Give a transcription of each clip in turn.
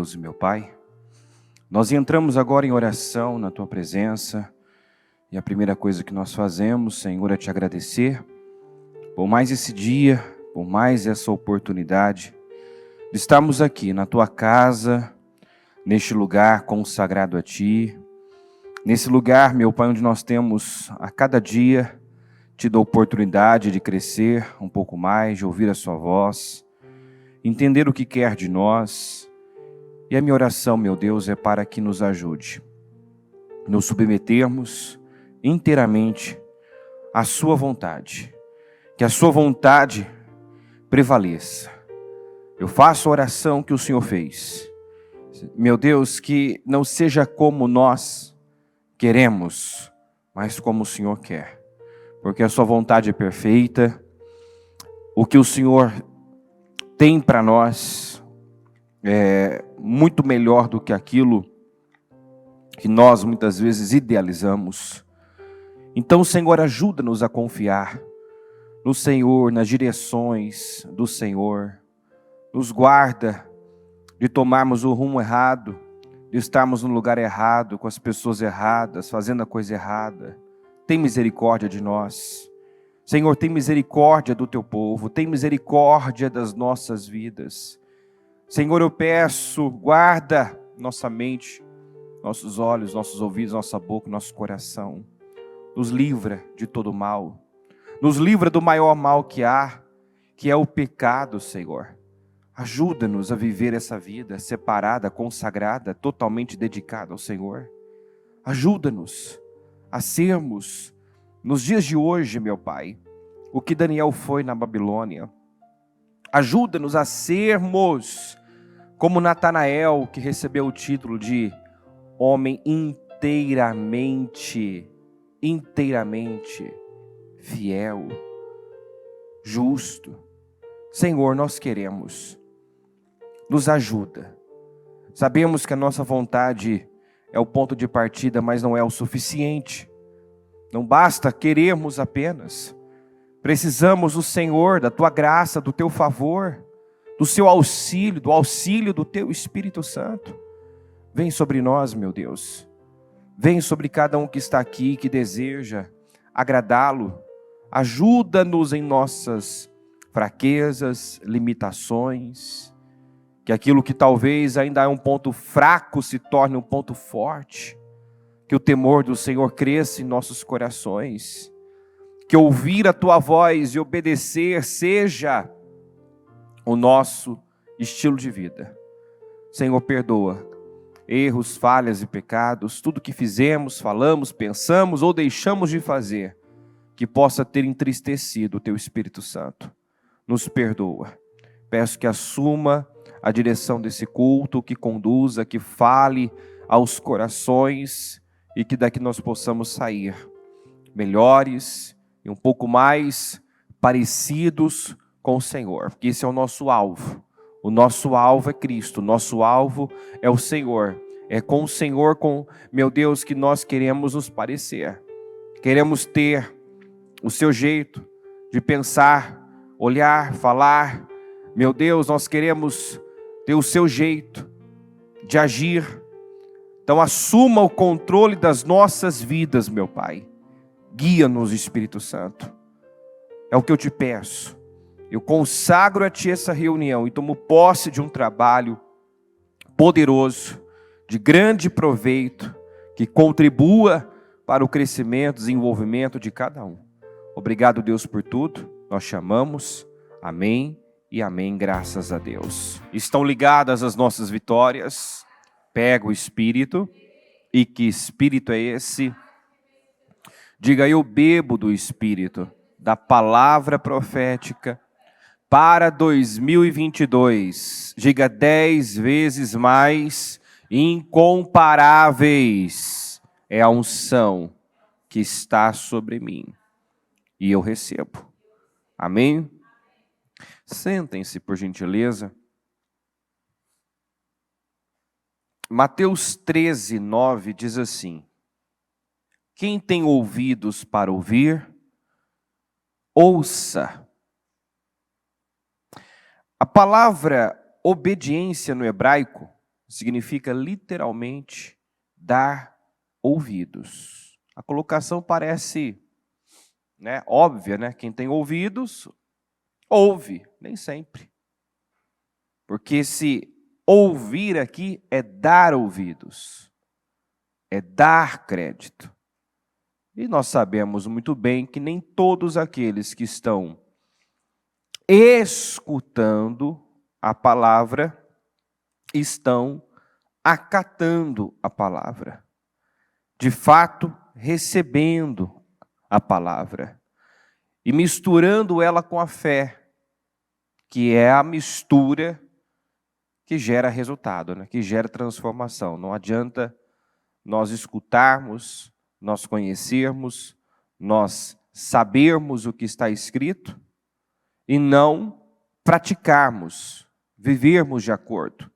Deus e meu Pai, nós entramos agora em oração na Tua presença e a primeira coisa que nós fazemos, Senhor, é Te agradecer por mais esse dia, por mais essa oportunidade de estarmos aqui na Tua casa, neste lugar consagrado a Ti, nesse lugar, meu Pai, onde nós temos a cada dia tido a oportunidade de crescer um pouco mais, de ouvir a Sua voz, entender o que quer de nós. E a minha oração, meu Deus, é para que nos ajude, nos submetermos inteiramente à Sua vontade, que a Sua vontade prevaleça. Eu faço a oração que o Senhor fez. Meu Deus, que não seja como nós queremos, mas como o Senhor quer. Porque a Sua vontade é perfeita. O que o Senhor tem para nós é muito melhor do que aquilo que nós muitas vezes idealizamos. Então, Senhor, ajuda-nos a confiar no Senhor, nas direções do Senhor. Nos guarda de tomarmos o rumo errado, de estarmos no lugar errado, com as pessoas erradas, fazendo a coisa errada. Tem misericórdia de nós. Senhor, tem misericórdia do Teu povo, tem misericórdia das nossas vidas. Senhor, eu peço, guarda nossa mente, nossos olhos, nossos ouvidos, nossa boca, nosso coração. Nos livra de todo mal. Nos livra do maior mal que há, que é o pecado, Senhor. Ajuda-nos a viver essa vida separada, consagrada, totalmente dedicada ao Senhor. Ajuda-nos a sermos, nos dias de hoje, meu Pai, o que Daniel foi na Babilônia. Ajuda-nos a sermos como Natanael, que recebeu o título de homem inteiramente fiel, justo. Senhor, nós queremos. Nos ajuda. Sabemos que a nossa vontade é o ponto de partida, mas não é o suficiente. Não basta querermos apenas. Precisamos do Senhor, da Tua graça, do Teu favor, do Seu auxílio, do auxílio do Teu Espírito Santo. Vem sobre nós, meu Deus. Vem sobre cada um que está aqui, que deseja agradá-lo. Ajuda-nos em nossas fraquezas, limitações. Que aquilo que talvez ainda é um ponto fraco se torne um ponto forte. Que o temor do Senhor cresça em nossos corações. Que ouvir a Tua voz e obedecer seja o nosso estilo de vida. Senhor, perdoa erros, falhas e pecados, tudo que fizemos, falamos, pensamos ou deixamos de fazer, que possa ter entristecido o Teu Espírito Santo. Nos perdoa. Peço que assuma a direção desse culto, que conduza, que fale aos corações e que daqui nós possamos sair melhores e um pouco mais parecidos com o Senhor, porque esse é o nosso alvo. O nosso alvo é Cristo, o nosso alvo é o Senhor. É com o Senhor, meu Deus, que nós queremos nos parecer. Queremos ter o Seu jeito de pensar, olhar, falar. Meu Deus, nós queremos ter o Seu jeito de agir. Então assuma o controle das nossas vidas, meu Pai. Guia-nos, Espírito Santo. É o que eu te peço. Eu consagro a Ti essa reunião e tomo posse de um trabalho poderoso, de grande proveito, que contribua para o crescimento, desenvolvimento de cada um. Obrigado, Deus, por tudo. Nós chamamos. Amém e amém, graças a Deus. Estão ligadas as nossas vitórias. Pega o Espírito. E que Espírito é esse? Diga, eu bebo do Espírito, da palavra profética, para 2022, diga 10 vezes mais incomparáveis é a unção que está sobre mim e eu recebo. Amém? Sentem-se, por gentileza. Mateus 13, 9 diz assim: quem tem ouvidos para ouvir, ouça. A palavra obediência no hebraico significa literalmente dar ouvidos. A colocação parece, né, óbvia, né? Quem tem ouvidos, ouve, nem sempre. Porque esse ouvir aqui é dar ouvidos, é dar crédito. E nós sabemos muito bem que nem todos aqueles que estão escutando a palavra estão acatando a palavra. De fato, recebendo a palavra e misturando ela com a fé, que é a mistura que gera resultado, né? Que gera transformação. Não adianta nós escutarmos, nós conhecermos, nós sabermos o que está escrito e não praticarmos, vivermos de acordo.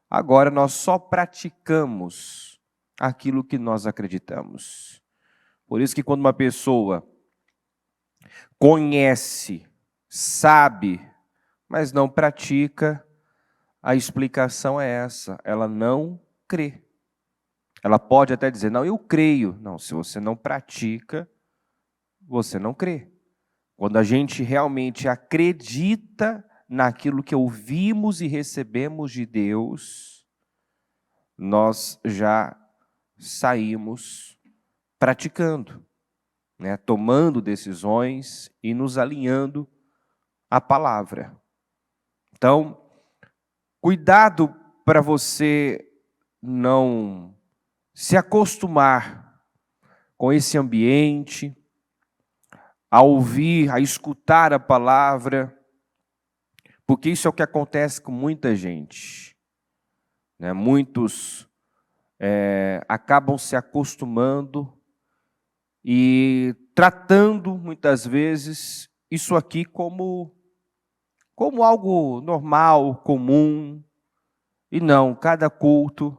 Agora nós só praticamos aquilo que nós acreditamos. Por isso que quando uma pessoa conhece, sabe, mas não pratica, a explicação é essa: ela não crê. Ela pode até dizer, não, eu creio. Não, se você não pratica, você não crê. Quando a gente realmente acredita naquilo que ouvimos e recebemos de Deus, nós já saímos praticando, né? Tomando decisões e nos alinhando à palavra. Então, cuidado para você não se acostumar com esse ambiente, a ouvir, a escutar a palavra, porque isso é o que acontece com muita gente, né? Muitos acabam se acostumando e tratando, muitas vezes, isso aqui como algo normal, comum, e não, cada culto,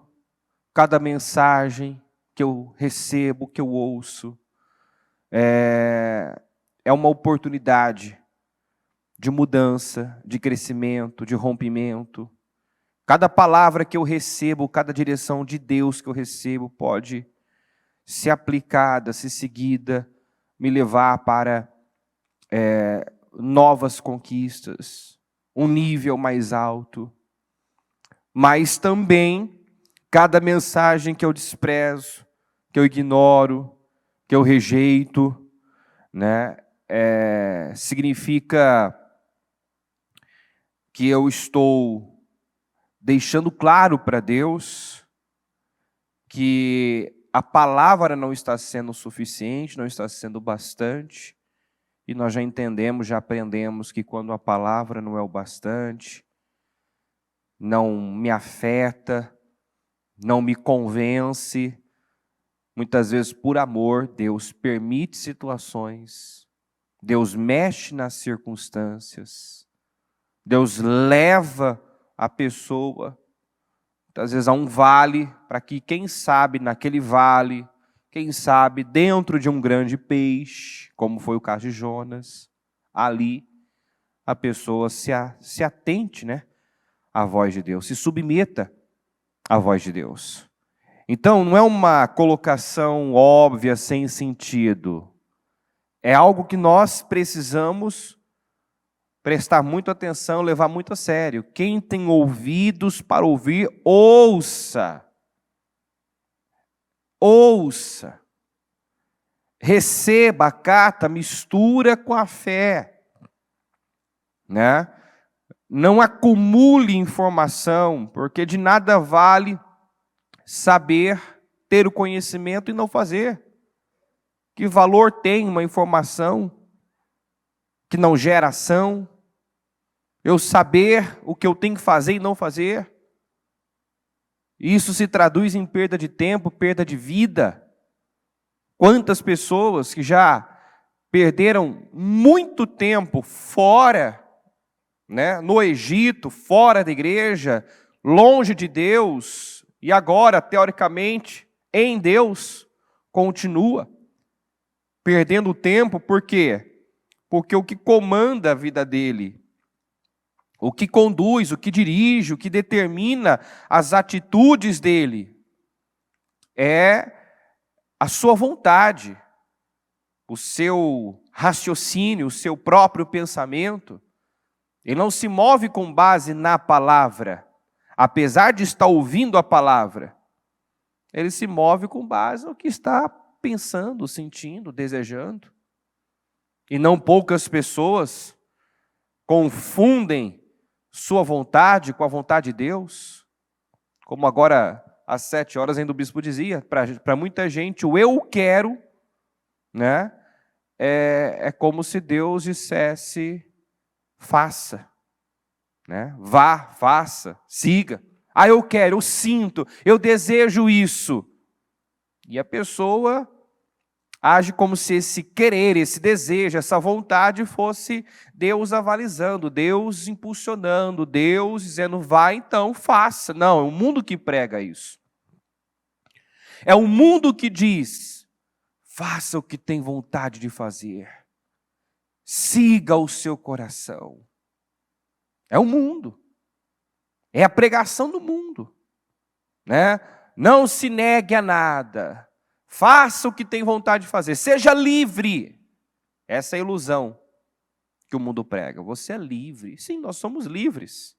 cada mensagem que eu recebo, que eu ouço, é uma oportunidade de mudança, de crescimento, de rompimento. Cada palavra que eu recebo, cada direção de Deus que eu recebo pode ser aplicada, ser seguida, me levar para novas conquistas, um nível mais alto. Mas também, cada mensagem que eu desprezo, que eu ignoro, que eu rejeito, né, significa que eu estou deixando claro para Deus que a palavra não está sendo suficiente, não está sendo bastante, e nós já entendemos, já aprendemos que quando a palavra não é o bastante, não me afeta, não me convence, muitas vezes por amor, Deus permite situações, Deus mexe nas circunstâncias, Deus leva a pessoa, muitas vezes, a um vale, para que, quem sabe, naquele vale, quem sabe, dentro de um grande peixe, como foi o caso de Jonas, ali a pessoa se atente, né, à voz de Deus, se submeta à voz de Deus. Então, não é uma colocação óbvia, sem sentido. É algo que nós precisamos prestar muita atenção, levar muito a sério. Quem tem ouvidos para ouvir, ouça. Ouça. Receba, acata, mistura com a fé, né? Não acumule informação, porque de nada vale saber, ter o conhecimento e não fazer. Que valor tem uma informação que não gera ação? Eu saber o que eu tenho que fazer e não fazer? Isso se traduz em perda de tempo, perda de vida. Quantas pessoas que já perderam muito tempo fora, né, no Egito, fora da igreja, longe de Deus, e agora, teoricamente, em Deus, continua perdendo tempo. Por quê? Porque o que comanda a vida dele, o que conduz, o que dirige, o que determina as atitudes dele é a sua vontade, o seu raciocínio, o seu próprio pensamento. Ele não se move com base na palavra, apesar de estar ouvindo a palavra. Ele se move com base no que está pensando, sentindo, desejando. E não poucas pessoas confundem sua vontade com a vontade de Deus. Como agora, às 7 horas, ainda o bispo dizia, para muita gente, o eu quero, né, é como se Deus dissesse, faça, né? Vá, faça, siga. Ah, eu quero, eu sinto, eu desejo isso. E a pessoa age como se esse querer, esse desejo, essa vontade fosse Deus avalizando, Deus impulsionando, Deus dizendo, vai então, faça. Não, é o mundo que prega isso. É o mundo que diz, faça o que tem vontade de fazer. Siga o seu coração. É o mundo. É a pregação do mundo, né? Não se negue a nada. Faça o que tem vontade de fazer. Seja livre. Essa é a ilusão que o mundo prega. Você é livre. Sim, nós somos livres.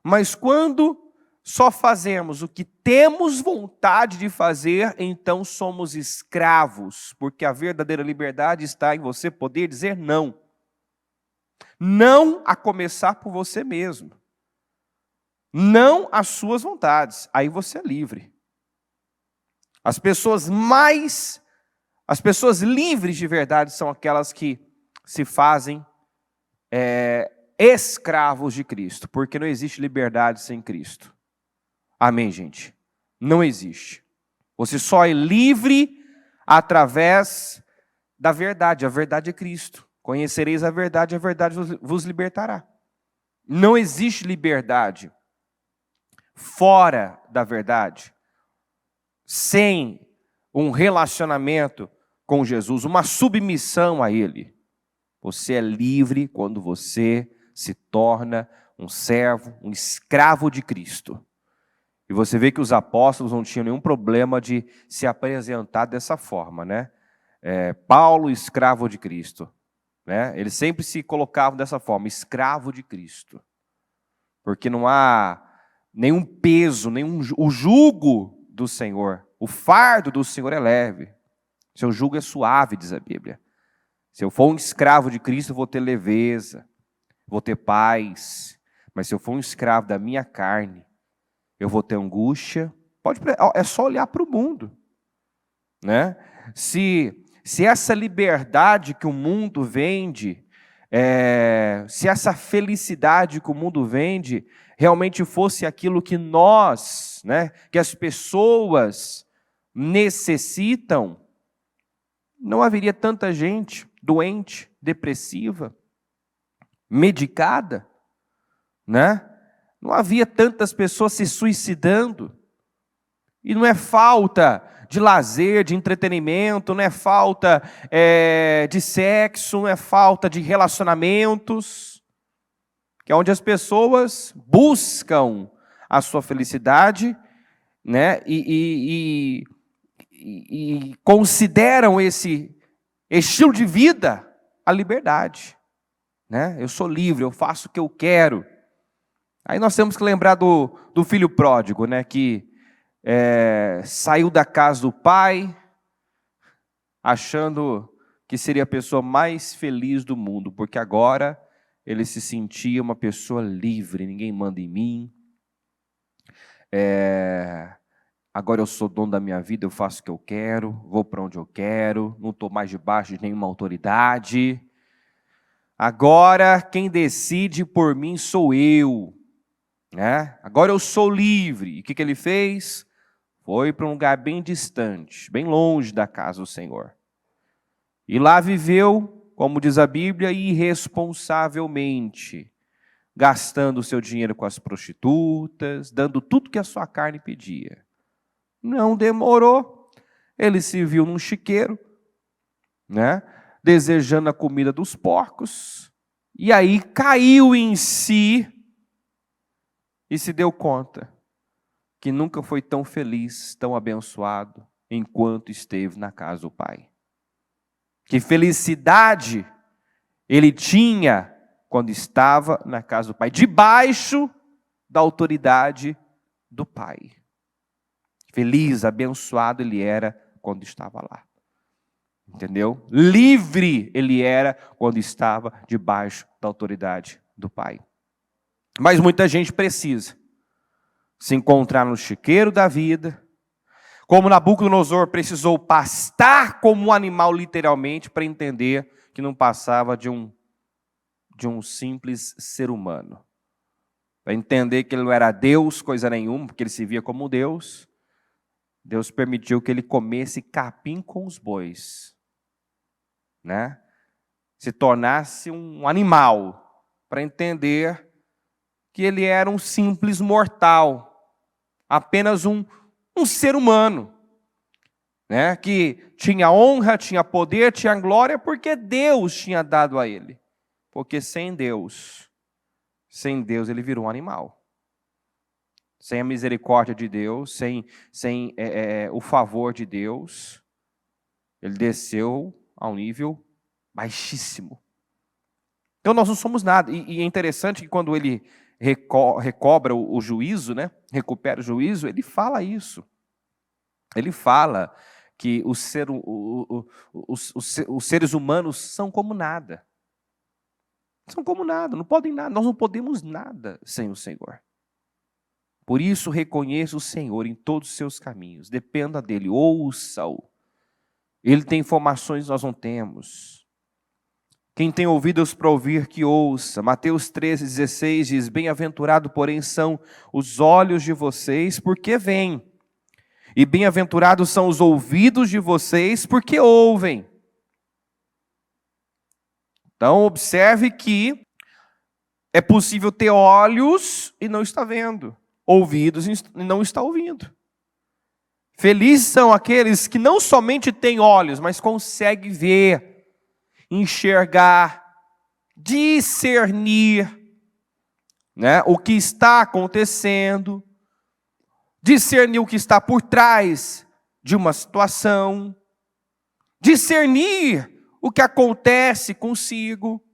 Mas quando só fazemos o que temos vontade de fazer, então somos escravos, porque a verdadeira liberdade está em você poder dizer não. Não a começar por você mesmo. Não às suas vontades. Aí você é livre. As pessoas livres de verdade são aquelas que se fazem escravos de Cristo, porque não existe liberdade sem Cristo. Amém, gente? Não existe. Você só é livre através da verdade. A verdade é Cristo. Conhecereis a verdade vos libertará. Não existe liberdade fora da verdade, sem um relacionamento com Jesus, uma submissão a Ele. Você é livre quando você se torna um servo, um escravo de Cristo. E você vê que os apóstolos não tinham nenhum problema de se apresentar dessa forma, né? Paulo, escravo de Cristo, né? Eles sempre se colocavam dessa forma, escravo de Cristo. Porque não há nenhum peso, o jugo do Senhor, o fardo do Senhor é leve. Seu jugo é suave, diz a Bíblia. Se eu for um escravo de Cristo, eu vou ter leveza, vou ter paz. Mas se eu for um escravo da minha carne, eu vou ter angústia. É só olhar para o mundo, né? Se essa liberdade que o mundo vende, se essa felicidade que o mundo vende, realmente fosse aquilo que nós, né, que as pessoas necessitam, não haveria tanta gente doente, depressiva, medicada, né? Não havia tantas pessoas se suicidando. E não é falta de lazer, de entretenimento, não é falta de sexo, não é falta de relacionamentos, que é onde as pessoas buscam a sua felicidade, né? E consideram esse estilo de vida a liberdade, né? Eu sou livre, eu faço o que eu quero. Aí nós temos que lembrar do filho pródigo, né? Que saiu da casa do pai, achando que seria a pessoa mais feliz do mundo, porque agora ele se sentia uma pessoa livre, ninguém manda em mim. Agora eu sou dono da minha vida, eu faço o que eu quero, vou para onde eu quero, não estou mais debaixo de nenhuma autoridade. Agora quem decide por mim sou eu, né? Agora eu sou livre. E o que ele fez? Foi para um lugar bem distante, bem longe da casa do Senhor. E lá viveu, como diz a Bíblia, irresponsavelmente, gastando o seu dinheiro com as prostitutas, dando tudo que a sua carne pedia. Não demorou, ele se viu num chiqueiro, né? Desejando a comida dos porcos, E aí caiu em si e se deu conta que nunca foi tão feliz, tão abençoado, enquanto esteve na casa do Pai. Que felicidade ele tinha quando estava na casa do Pai, debaixo da autoridade do Pai. Feliz, abençoado ele era quando estava lá. Entendeu? Livre ele era quando estava debaixo da autoridade do Pai. Mas muita gente precisa se encontrar no chiqueiro da vida, como Nabucodonosor precisou pastar como um animal literalmente para entender que não passava de um simples ser humano. Para entender que ele não era Deus, coisa nenhuma, porque ele se via como Deus, Deus permitiu que ele comesse capim com os bois, né? Se tornasse um animal, para entender que ele era um simples mortal, apenas um ser humano, né? Que tinha honra, tinha poder, tinha glória, porque Deus tinha dado a ele. Porque sem Deus ele virou um animal. Sem a misericórdia de Deus, sem o favor de Deus, ele desceu a um nível baixíssimo. Então nós não somos nada. E é interessante que quando ele recobra o juízo, né? Recupera o juízo, ele fala isso. Ele fala que os seres humanos são como nada. São como nada, não podem nada. Nós não podemos nada sem o Senhor. Por isso reconheça o Senhor em todos os seus caminhos. Dependa dele, ouça-o. Ele tem informações que nós não temos. Quem tem ouvidos para ouvir, que ouça. Mateus 13,16 diz: bem-aventurado, porém, são os olhos de vocês, porque veem. E bem-aventurados são os ouvidos de vocês, porque ouvem. Então, observe que é possível ter olhos e não está vendo, ouvidos e não está ouvindo. Felizes são aqueles que não somente têm olhos, mas conseguem ver, enxergar, discernir, né, o que está acontecendo, discernir o que está por trás de uma situação, discernir o que acontece consigo,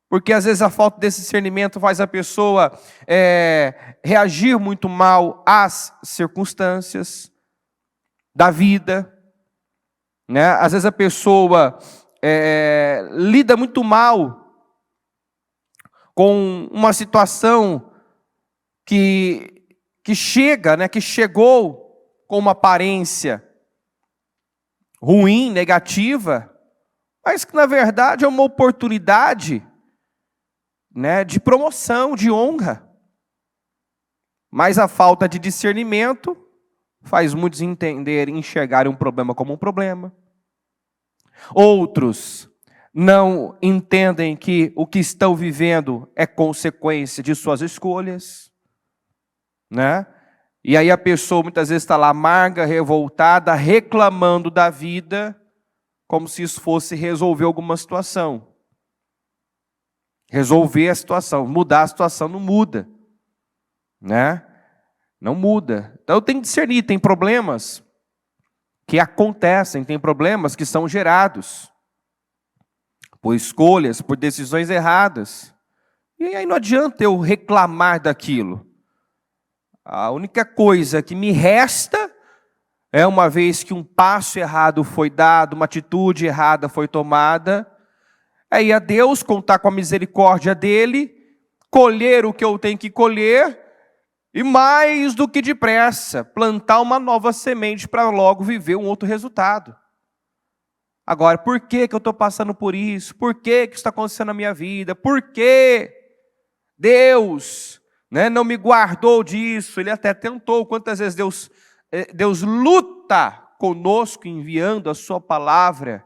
porque às vezes a falta desse discernimento faz a pessoa reagir muito mal às circunstâncias da vida, né? Às vezes a pessoa lida muito mal com uma situação que chega, né? Que chegou com uma aparência ruim, negativa, mas que na verdade é uma oportunidade, né, de promoção, de honra. Mas a falta de discernimento faz muitos entenderem, enxergarem um problema como um problema. Outros não entendem que o que estão vivendo é consequência de suas escolhas, né? E aí a pessoa muitas vezes está lá amarga, revoltada, reclamando da vida, como se isso fosse resolver alguma situação. Resolver a situação, mudar a situação, não muda, né? Não muda. Então tem que discernir, tem problemas que acontecem, tem problemas que são gerados por escolhas, por decisões erradas. E aí não adianta eu reclamar daquilo. A única coisa que me resta é, uma vez que um passo errado foi dado, uma atitude errada foi tomada, é ir a Deus, contar com a misericórdia dele, colher o que eu tenho que colher, e mais do que depressa, plantar uma nova semente para logo viver um outro resultado. Agora, por que eu estou passando por isso? Por que isso está acontecendo na minha vida? Por que Deus, né, não me guardou disso? Ele até tentou. Quantas vezes Deus luta conosco enviando a sua palavra,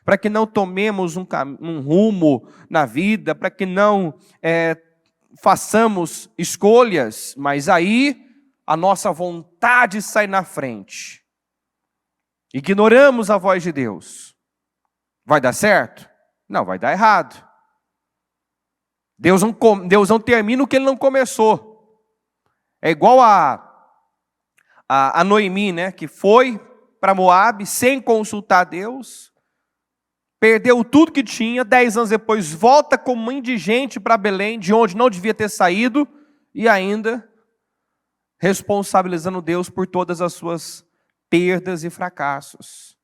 para que não tomemos um rumo na vida, para que não façamos escolhas, mas aí a nossa vontade sai na frente. Ignoramos a voz de Deus. Vai dar certo? Não, vai dar errado. Deus não termina o que Ele não começou. É igual a Noemi, né, que foi para Moabe sem consultar Deus, perdeu tudo que tinha, 10 anos depois volta como uma indigente para Belém, de onde não devia ter saído, e ainda responsabilizando Deus por todas as suas perdas e fracassos.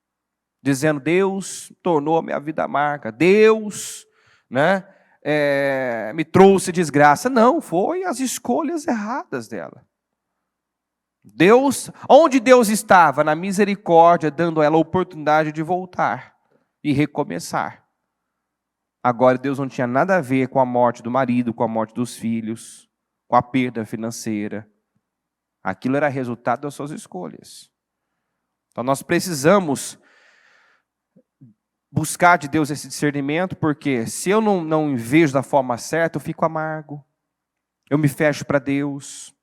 Dizendo, Deus tornou a minha vida amarga, Deus, né, me trouxe desgraça. Não, foi as escolhas erradas dela. Onde Deus estava? Na misericórdia, dando a ela a oportunidade de voltar e recomeçar. Agora Deus não tinha nada a ver com a morte do marido, com a morte dos filhos, com a perda financeira. Aquilo era resultado das suas escolhas. Então nós precisamos buscar de Deus esse discernimento, porque se eu não vejo da forma certa, eu fico amargo, eu me fecho para Deus.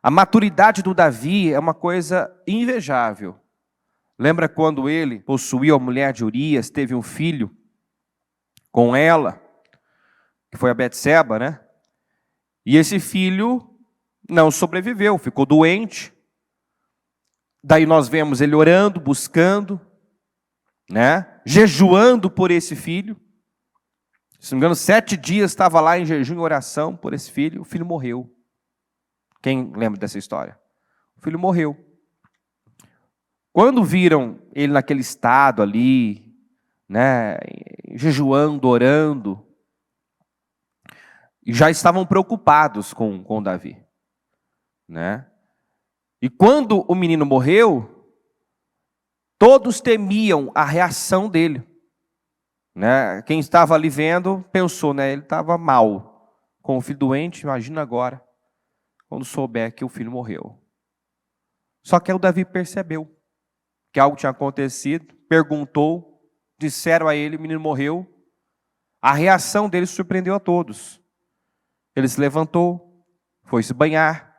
A maturidade do Davi é uma coisa invejável. Lembra quando ele possuiu a mulher de Urias, teve um filho com ela, que foi a Betseba, né? E esse filho não sobreviveu, ficou doente. Daí nós vemos ele orando, buscando, né? Jejuando por esse filho. Se não me engano, 7 dias estava lá em jejum e oração por esse filho. O filho morreu. Quem lembra dessa história? O filho morreu. Quando viram ele naquele estado ali, né, jejuando, orando, já estavam preocupados com Davi, né? E quando o menino morreu, todos temiam a reação dele, né? Quem estava ali vendo pensou, né, ele estava mal com o filho doente. Imagina agora, quando souber que o filho morreu. Só que aí o Davi percebeu que algo tinha acontecido, perguntou, disseram a ele, o menino morreu. A reação dele surpreendeu a todos. Ele se levantou, foi se banhar,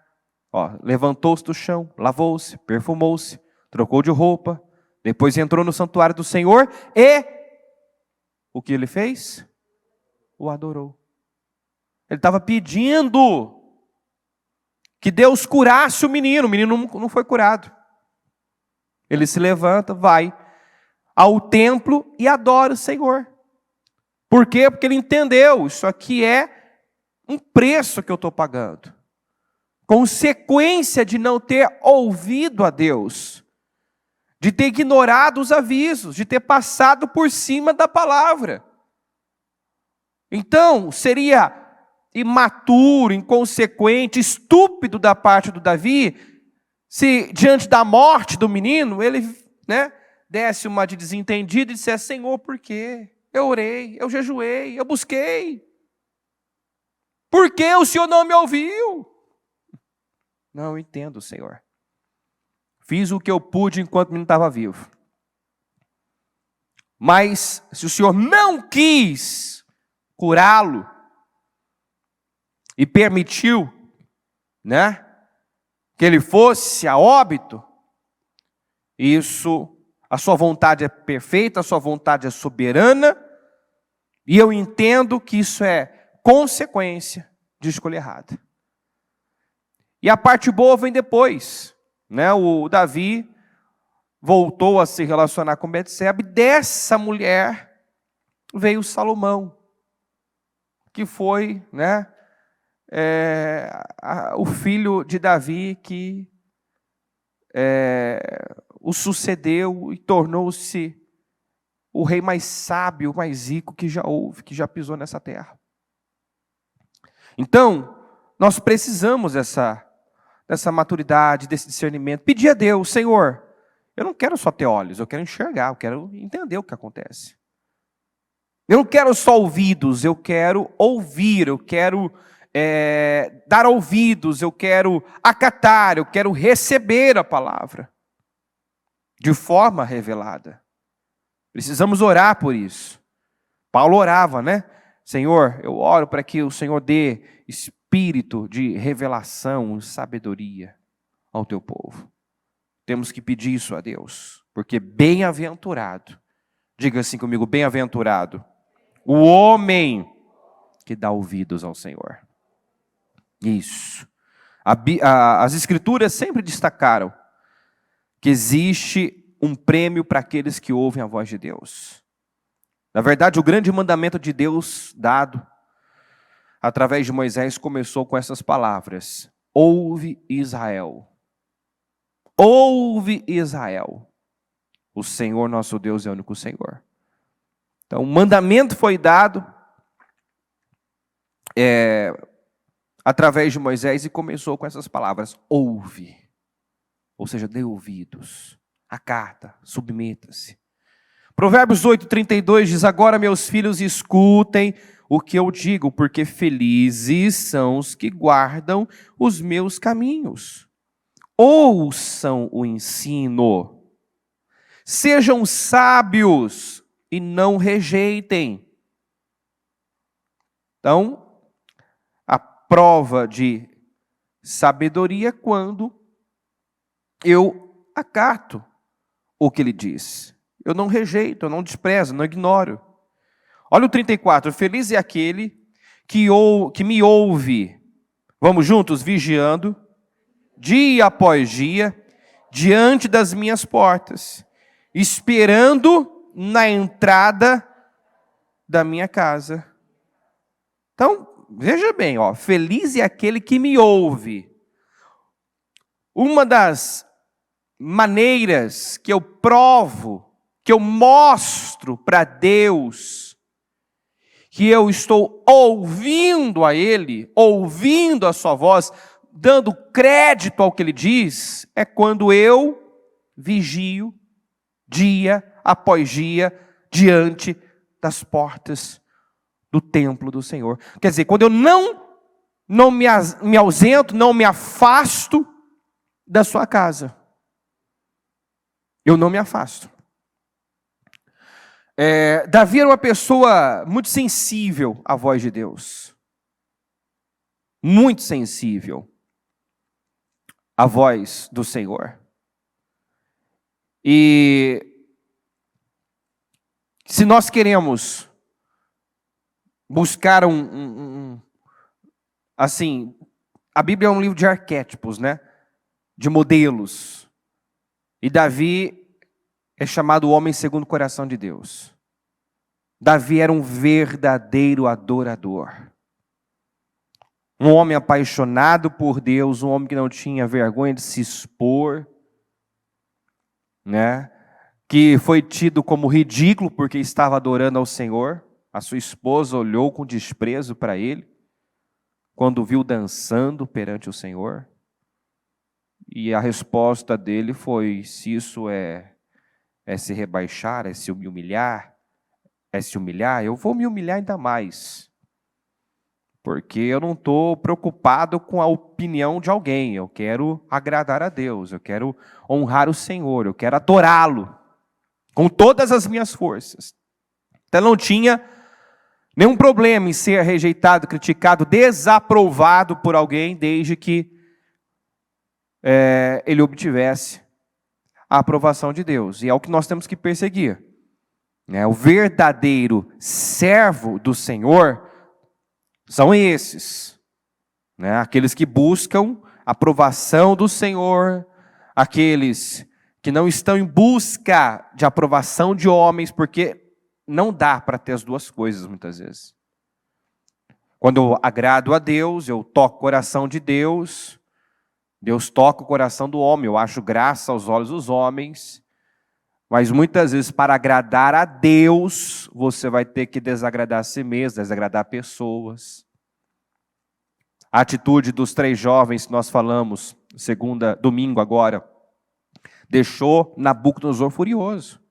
levantou-se do chão, lavou-se, perfumou-se, trocou de roupa, depois entrou no santuário do Senhor e o que ele fez? O adorou. Ele estava pedindo que Deus curasse o menino não foi curado. Ele se levanta, vai ao templo e adora o Senhor. Por quê? Porque ele entendeu, isso aqui é um preço que eu estou pagando. Consequência de não ter ouvido a Deus, de ter ignorado os avisos, de ter passado por cima da palavra. Então, seria imaturo, inconsequente, estúpido da parte do Davi, se diante da morte do menino, ele, né, desse uma de desentendido e dissesse, Senhor, por quê? Eu orei, eu jejuei, eu busquei. Por que o Senhor não me ouviu? Não, eu entendo, Senhor. Fiz o que eu pude enquanto o menino estava vivo. Mas se o Senhor não quis curá-lo e permitiu, né, que ele fosse a óbito, isso, a sua vontade é perfeita, a sua vontade é soberana, e eu entendo que isso é consequência de escolha errada. E a parte boa vem depois, né? O Davi voltou a se relacionar com Betseba, e dessa mulher veio Salomão, que foi, né, o filho de Davi que o sucedeu e tornou-se o rei mais sábio, mais rico que já houve, que já pisou nessa terra. Então, nós precisamos dessa maturidade, desse discernimento. Pedir a Deus, Senhor, eu não quero só ter olhos, eu quero enxergar, eu quero entender o que acontece. Eu não quero só ouvidos, eu quero ouvir, eu quero dar ouvidos, eu quero acatar, eu quero receber a palavra de forma revelada. Precisamos orar por isso. Paulo orava, né? Senhor, eu oro para que o Senhor dê espírito de revelação, sabedoria ao teu povo. Temos que pedir isso a Deus, porque bem-aventurado, diga assim comigo, bem-aventurado, o homem que dá ouvidos ao Senhor. Isso. As Escrituras sempre destacaram que existe um prêmio para aqueles que ouvem a voz de Deus. Na verdade, o grande mandamento de Deus dado através de Moisés começou com essas palavras: ouve Israel. Ouve Israel. O Senhor nosso Deus é o único Senhor. Então, o mandamento foi dado através de Moisés e começou com essas palavras: ouve. Ou seja, dê ouvidos. Acata, submeta-se. Provérbios 8:32 diz: agora, meus filhos, escutem o que eu digo, porque felizes são os que guardam os meus caminhos. Ouçam o ensino. Sejam sábios e não rejeitem. Então, a prova de sabedoria é quando eu acato o que ele diz. Eu não rejeito, eu não desprezo, não ignoro. Olha o 34. Feliz é aquele que me ouve. Vamos juntos? Vigiando, dia após dia, diante das minhas portas, esperando na entrada da minha casa. Então, veja bem, feliz é aquele que me ouve. Uma das maneiras que eu provo, que eu mostro para Deus que eu estou ouvindo a Ele, ouvindo a sua voz, dando crédito ao que Ele diz, é quando eu vigio dia após dia diante das portas do templo do Senhor. Quer dizer, quando eu não me ausento, não me afasto da sua casa. Eu não me afasto. Davi era uma pessoa muito sensível à voz de Deus. Muito sensível à voz do Senhor. E se nós queremos buscar assim, a Bíblia é um livro de arquétipos, né? De modelos. E Davi é chamado o homem segundo o coração de Deus. Davi era um verdadeiro adorador. Um homem apaixonado por Deus, um homem que não tinha vergonha de se expor, né? Que foi tido como ridículo porque estava adorando ao Senhor. A sua esposa olhou com desprezo para ele, quando o viu dançando perante o Senhor. E a resposta dele foi: se isso é se rebaixar, é se humilhar, eu vou me humilhar ainda mais. Porque eu não estou preocupado com a opinião de alguém, eu quero agradar a Deus, eu quero honrar o Senhor, eu quero adorá-lo com todas as minhas forças. Então não tinha nenhum problema em ser rejeitado, criticado, desaprovado por alguém, desde que ele obtivesse a aprovação de Deus. E é o que nós temos que perseguir. O verdadeiro servo do Senhor são esses. Aqueles que buscam a aprovação do Senhor, aqueles que não estão em busca de aprovação de homens, porque não dá para ter as duas coisas muitas vezes. Quando eu agrado a Deus, eu toco o coração de Deus, Deus toca o coração do homem, eu acho graça aos olhos dos homens, mas muitas vezes para agradar a Deus, você vai ter que desagradar a si mesmo, desagradar pessoas. A atitude dos 3 jovens que nós falamos, domingo agora, deixou Nabucodonosor furioso.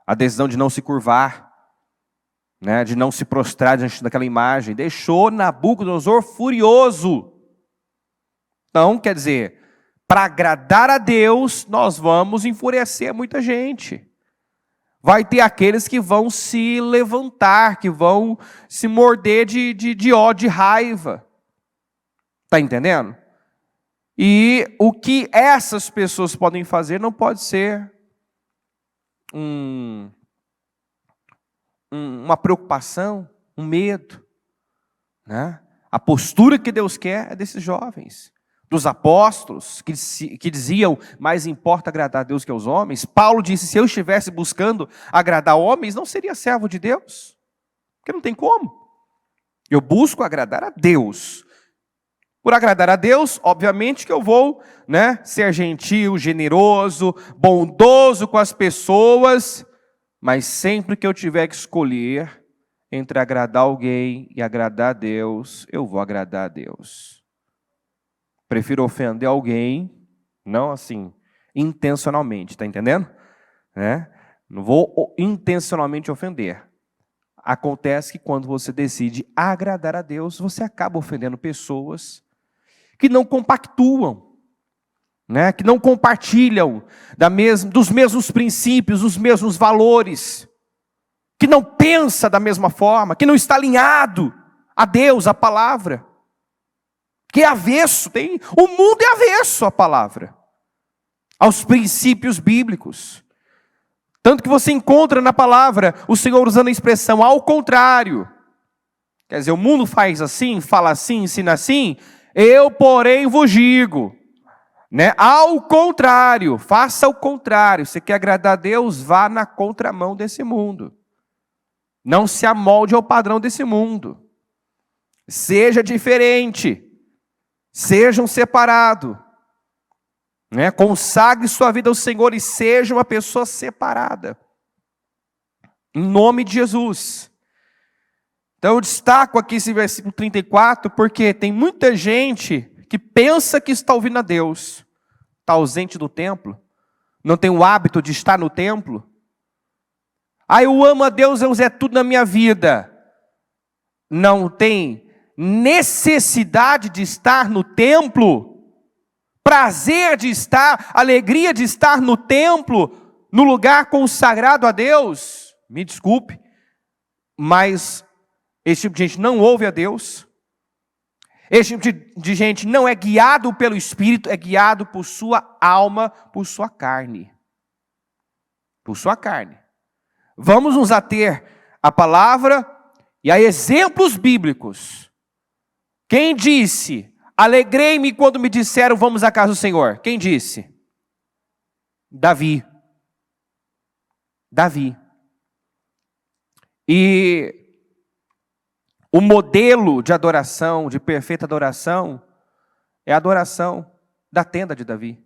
A decisão de não se curvar, de não se prostrar diante daquela imagem, deixou Nabucodonosor furioso. Então, quer dizer, para agradar a Deus, nós vamos enfurecer muita gente. Vai ter aqueles que vão se levantar, que vão se morder de ódio, de raiva. Está entendendo? E o que essas pessoas podem fazer não pode ser uma preocupação, um medo. né? A postura que Deus quer é desses jovens, dos apóstolos, que diziam, mais importa agradar a Deus que aos homens. Paulo disse, se eu estivesse buscando agradar homens, não seria servo de Deus, porque não tem como. Eu busco agradar a Deus. Por agradar a Deus, obviamente que eu vou, né, ser gentil, generoso, bondoso com as pessoas, mas sempre que eu tiver que escolher entre agradar alguém e agradar a Deus, eu vou agradar a Deus. Prefiro ofender alguém, não assim, intencionalmente, está entendendo? Né? Não vou intencionalmente ofender. Acontece que quando você decide agradar a Deus, você acaba ofendendo pessoas que não compactuam, né? Que não compartilham dos mesmos princípios, dos mesmos valores, que não pensa da mesma forma, que não está alinhado a Deus, a palavra, que é avesso, o mundo é avesso à palavra, aos princípios bíblicos. Tanto que você encontra na palavra o Senhor usando a expressão ao contrário. Quer dizer, o mundo faz assim, fala assim, ensina assim, eu porém vos digo, né? Ao contrário, faça o contrário. Você quer agradar a Deus, vá na contramão desse mundo. Não se amolde ao padrão desse mundo. Seja diferente. Seja um separado. Né? Consagre sua vida ao Senhor e seja uma pessoa separada. Em nome de Jesus. Então eu destaco aqui esse versículo 34, porque tem muita gente que pensa que está ouvindo a Deus, está ausente do templo, não tem o hábito de estar no templo. Eu amo a Deus, Deus é tudo na minha vida. Não tem necessidade de estar no templo, prazer de estar, alegria de estar no templo, no lugar consagrado a Deus. Me desculpe, mas esse tipo de gente não ouve a Deus. Esse tipo de gente não é guiado pelo Espírito, é guiado por sua alma, por sua carne. Por sua carne. Vamos nos ater à palavra e a exemplos bíblicos. Quem disse, alegrei-me quando me disseram, vamos à casa do Senhor? Quem disse? Davi. Davi. E o modelo de adoração, de perfeita adoração, é a adoração da tenda de Davi.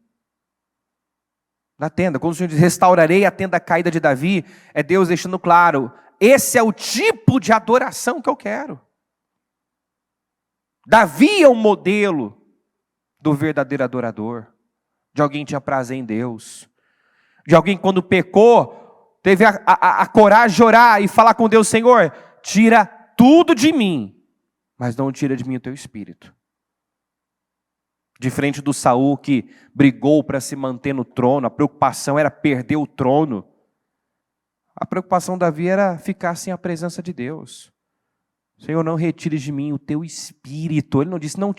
Da tenda. Quando o Senhor diz, restaurarei a tenda caída de Davi, é Deus deixando claro, esse é o tipo de adoração que eu quero. Davi é o modelo do verdadeiro adorador, de alguém que tinha prazer em Deus, de alguém que quando pecou, teve a coragem de orar e falar com Deus, Senhor, tira tudo de mim, mas não tira de mim o teu espírito. Diferente do Saul que brigou para se manter no trono, a preocupação era perder o trono. A preocupação de Davi era ficar sem a presença de Deus. Senhor, não retires de mim o teu espírito. Ele não disse, não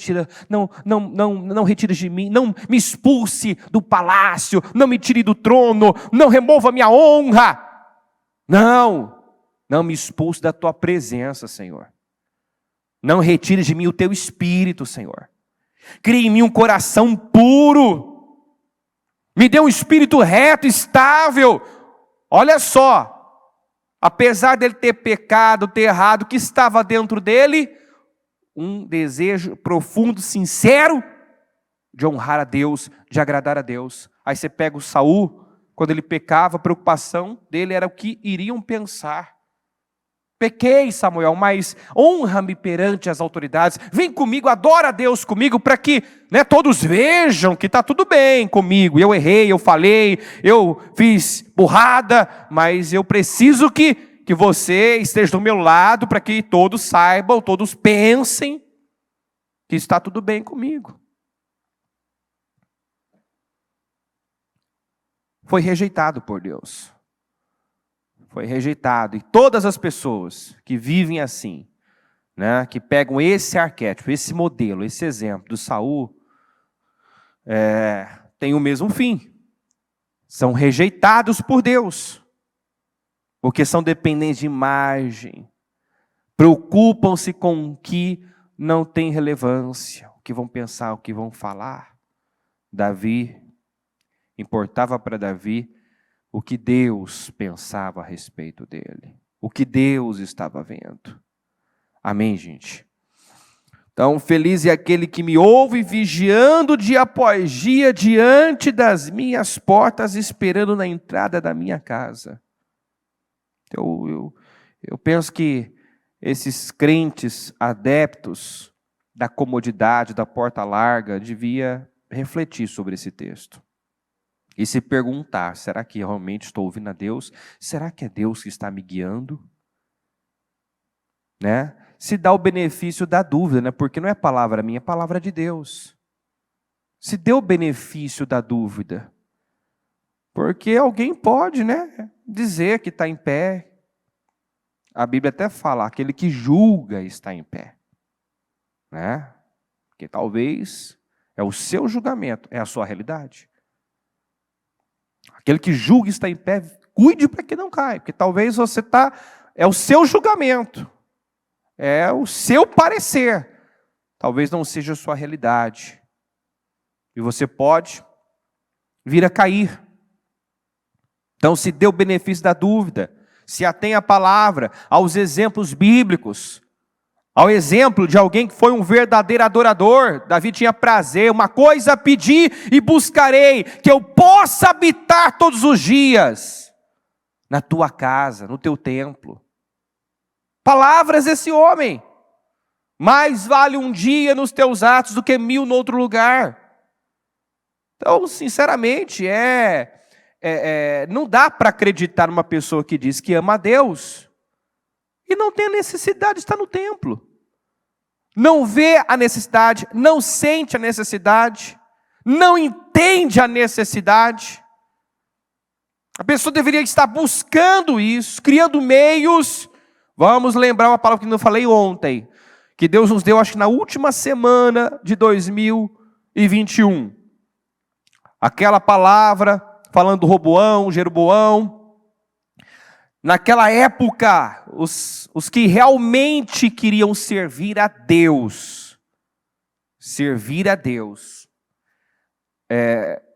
retires de mim, não me expulse do palácio, não me tire do trono, não remova minha honra. Não me expulse da tua presença, Senhor. Não retires de mim o teu espírito, Senhor. Crie em mim um coração puro. Me dê um espírito reto, estável. Olha só. Apesar dele ter pecado, ter errado, o que estava dentro dele? Um desejo profundo, sincero, de honrar a Deus, de agradar a Deus. Aí você pega o Saul, quando ele pecava, a preocupação dele era o que iriam pensar. Pequei, Samuel, mas honra-me perante as autoridades. Vem comigo, adora a Deus comigo, para que todos vejam que está tudo bem comigo. Eu errei, eu falei, eu fiz burrada, mas eu preciso que você esteja do meu lado, para que todos saibam, todos pensem que está tudo bem comigo. Foi rejeitado por Deus. Foi rejeitado. E todas as pessoas que vivem assim, que pegam esse arquétipo, esse modelo, esse exemplo do Saul, têm o mesmo fim. São rejeitados por Deus. Porque são dependentes de imagem. Preocupam-se com o que não tem relevância. O que vão pensar, o que vão falar. Importava para Davi o que Deus pensava a respeito dele. O que Deus estava vendo. Amém, gente? Então, feliz é aquele que me ouve vigiando dia após dia diante das minhas portas, esperando na entrada da minha casa. Eu penso que esses crentes adeptos da comodidade, da porta larga, devia refletir sobre esse texto. E se perguntar, será que realmente estou ouvindo a Deus? Será que é Deus que está me guiando? Né? Se dá o benefício da dúvida, né? Porque não é palavra minha, é palavra de Deus. Se deu o benefício da dúvida. Porque alguém pode, né, dizer que está em pé. A Bíblia até fala, aquele que julga está em pé. Né? Porque talvez é o seu julgamento, é a sua realidade. Aquele que julga está em pé, cuide para que não caia. Porque talvez você está, é o seu julgamento. É o seu parecer. Talvez não seja a sua realidade. E você pode vir a cair. Então se dê o benefício da dúvida. Se atém à palavra, aos exemplos bíblicos. Ao exemplo de alguém que foi um verdadeiro adorador. Davi tinha prazer, uma coisa pedi e buscarei, que eu possa habitar todos os dias na tua casa, no teu templo. Palavras desse homem. Mais vale um dia nos teus atos do que 1000 no outro lugar. Então, sinceramente, não dá para acreditar numa pessoa que diz que ama a Deus e não tem a necessidade de estar no templo. Não vê a necessidade, não sente a necessidade, não entende a necessidade. A pessoa deveria estar buscando isso, criando meios. Vamos lembrar uma palavra que eu falei ontem, que Deus nos deu, acho que na última semana de 2021. Aquela palavra falando do Roboão, Jeroboão. Naquela época, os que realmente queriam servir a Deus,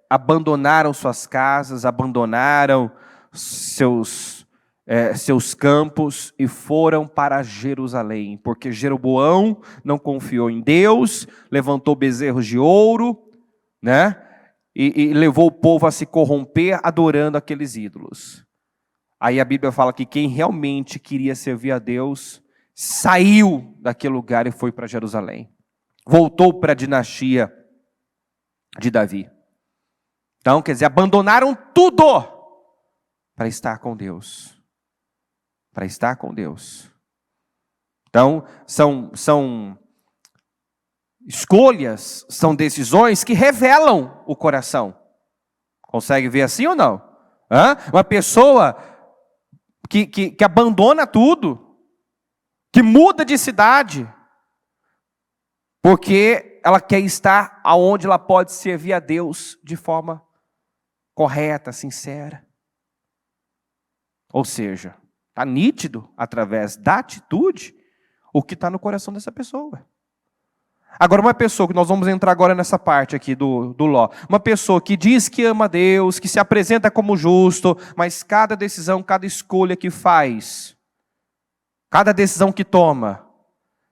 abandonaram suas casas, abandonaram seus campos e foram para Jerusalém, porque Jeroboão não confiou em Deus, levantou bezerros de ouro, né? E levou o povo a se corromper adorando aqueles ídolos. Aí a Bíblia fala que quem realmente queria servir a Deus saiu daquele lugar e foi para Jerusalém. Voltou para a dinastia de Davi. Então, quer dizer, abandonaram tudo para estar com Deus. Para estar com Deus. Então, são escolhas, são decisões que revelam o coração. Consegue ver assim ou não? Uma pessoa que abandona tudo, que muda de cidade, porque ela quer estar aonde ela pode servir a Deus de forma correta, sincera. Ou seja, está nítido através da atitude o que está no coração dessa pessoa. Agora, uma pessoa, que nós vamos entrar agora nessa parte aqui do Ló, uma pessoa que diz que ama Deus, que se apresenta como justo, mas cada decisão, cada escolha que faz, cada decisão que toma,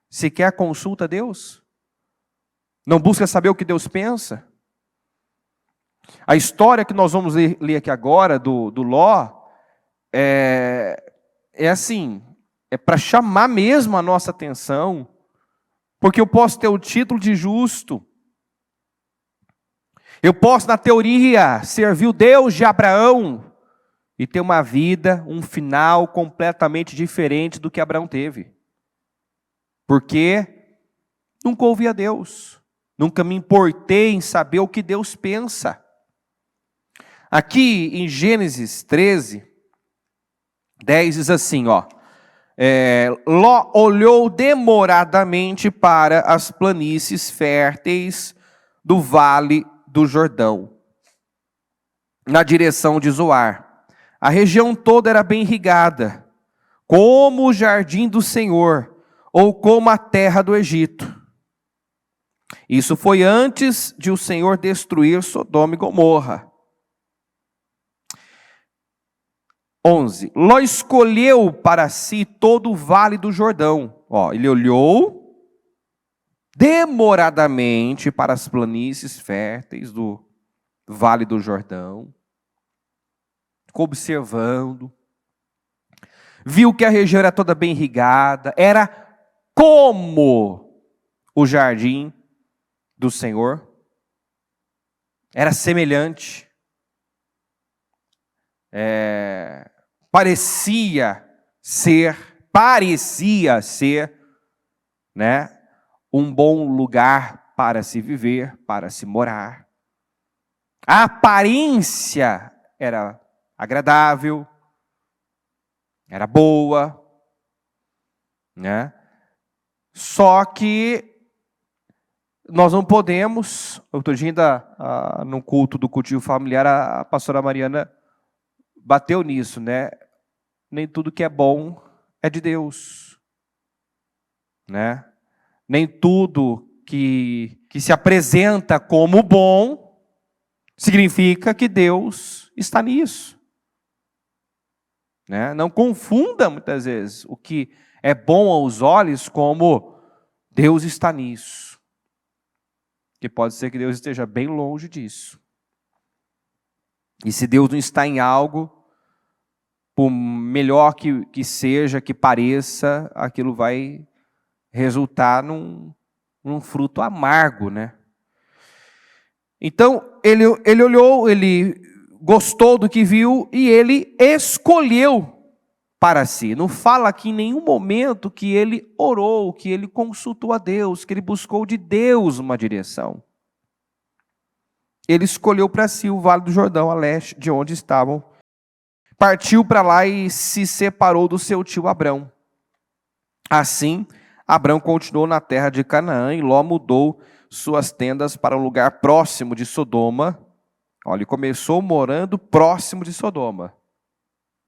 sequer consulta a Deus? Não busca saber o que Deus pensa? A história que nós vamos ler aqui agora, do Ló, é assim, é para chamar mesmo a nossa atenção. Porque eu posso ter o título de justo. Eu posso, na teoria, servir o Deus de Abraão e ter uma vida, um final completamente diferente do que Abraão teve. Porque nunca ouvi a Deus. Nunca me importei em saber o que Deus pensa. Aqui em Gênesis 13, 10 diz assim, Ló olhou demoradamente para as planícies férteis do vale do Jordão, na direção de Zoar. A região toda era bem irrigada, como o jardim do Senhor, ou como a terra do Egito. Isso foi antes de o Senhor destruir Sodoma e Gomorra. 11. Ló escolheu para si todo o vale do Jordão. Ele olhou demoradamente para as planícies férteis do vale do Jordão. Ficou observando. Viu que a região era toda bem irrigada. Era como o jardim do Senhor. Era semelhante. Parecia ser, né, um bom lugar para se viver, para se morar. A aparência era agradável, era boa, né? Só que nós não podemos, outro dia ainda, no culto do cultivo familiar, a pastora Mariana bateu nisso, né? Nem tudo que é bom é de Deus, né? Nem tudo que se apresenta como bom significa que Deus está nisso, né? Não confunda muitas vezes o que é bom aos olhos como Deus está nisso, que pode ser que Deus esteja bem longe disso. E se Deus não está em algo, por melhor que seja, que pareça, aquilo vai resultar num fruto amargo, né? Então, ele olhou, ele gostou do que viu e ele escolheu para si. Não fala aqui em nenhum momento que ele orou, que ele consultou a Deus, que ele buscou de Deus uma direção. Ele escolheu para si o Vale do Jordão, a leste de onde estavam. Partiu para lá e se separou do seu tio Abrão. Assim, Abrão continuou na terra de Canaã e Ló mudou suas tendas para um lugar próximo de Sodoma. Ele começou morando próximo de Sodoma.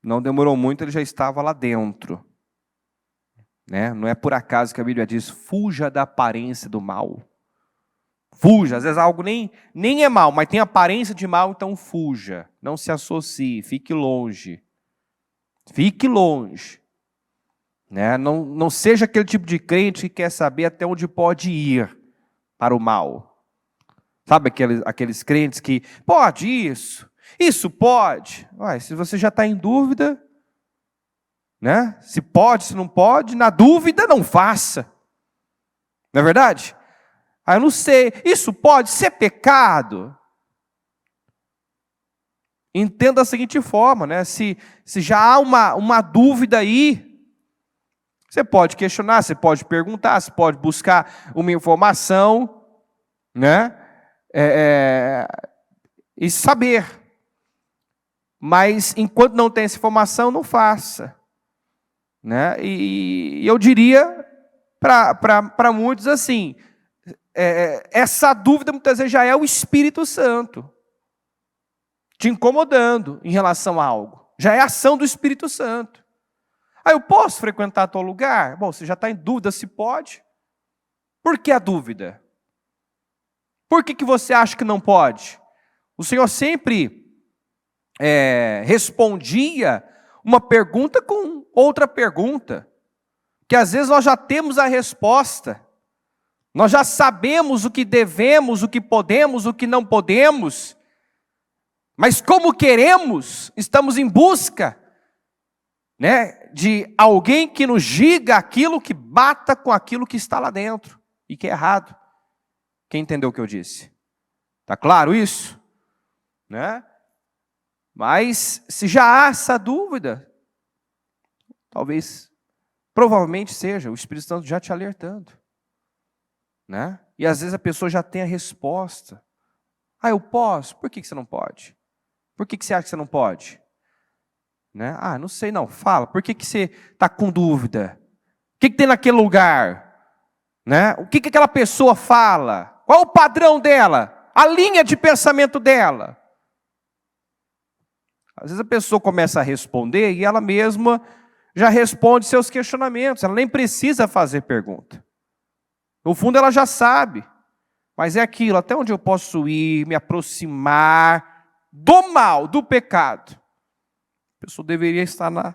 Não demorou muito, ele já estava lá dentro, né? Não é por acaso que a Bíblia diz, fuja da aparência do mal. Fuja, às vezes algo nem é mal, mas tem aparência de mal, então fuja. Não se associe, fique longe. Fique longe. Né? Não seja aquele tipo de crente que quer saber até onde pode ir para o mal. Sabe aqueles crentes que, pode isso pode. Se você já está em dúvida, né? Se pode, se não pode, na dúvida não faça. Não é verdade? Eu não sei, isso pode ser pecado? Entenda da seguinte forma, né? Se já há uma dúvida aí, você pode questionar, você pode perguntar, você pode buscar uma informação, né? E saber. Mas enquanto não tem essa informação, não faça. Né? E eu diria para muitos assim, essa dúvida muitas vezes já é o Espírito Santo te incomodando em relação a algo. Já é a ação do Espírito Santo. Eu posso frequentar tal lugar? Bom, você já está em dúvida se pode. Por que a dúvida? Por que você acha que não pode? O Senhor sempre respondia uma pergunta com outra pergunta. Que às vezes nós já temos a resposta. Nós já sabemos o que devemos, o que podemos, o que não podemos. Mas como queremos, estamos em busca, né, de alguém que nos diga aquilo que bata com aquilo que está lá dentro e que é errado. Quem entendeu o que eu disse? Está claro isso? Né? Mas se já há essa dúvida, provavelmente seja o Espírito Santo já te alertando. Né? E às vezes a pessoa já tem a resposta. Eu posso. Por que você não pode? Por que você acha que você não pode? Né? Não sei não. Fala. Por que você está com dúvida? O que tem naquele lugar? Né? O que aquela pessoa fala? Qual o padrão dela? A linha de pensamento dela? Às vezes a pessoa começa a responder e ela mesma já responde seus questionamentos. Ela nem precisa fazer pergunta. No fundo ela já sabe. Mas é aquilo, até onde eu posso ir, me aproximar do mal, do pecado. A pessoa deveria estar na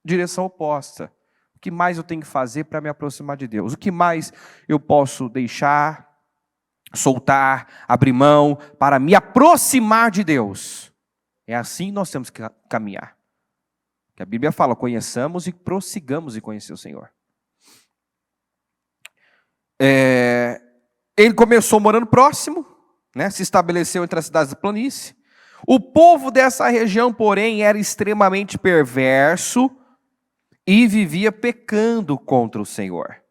direção oposta. O que mais eu tenho que fazer para me aproximar de Deus? O que mais eu posso deixar, soltar, abrir mão para me aproximar de Deus? É assim que nós temos que caminhar. Que a Bíblia fala, conheçamos e prossigamos em conhecer o Senhor. Ele começou morando próximo, né, se estabeleceu entre as cidades da planície. O povo dessa região, porém, era extremamente perverso e vivia pecando contra o Senhor.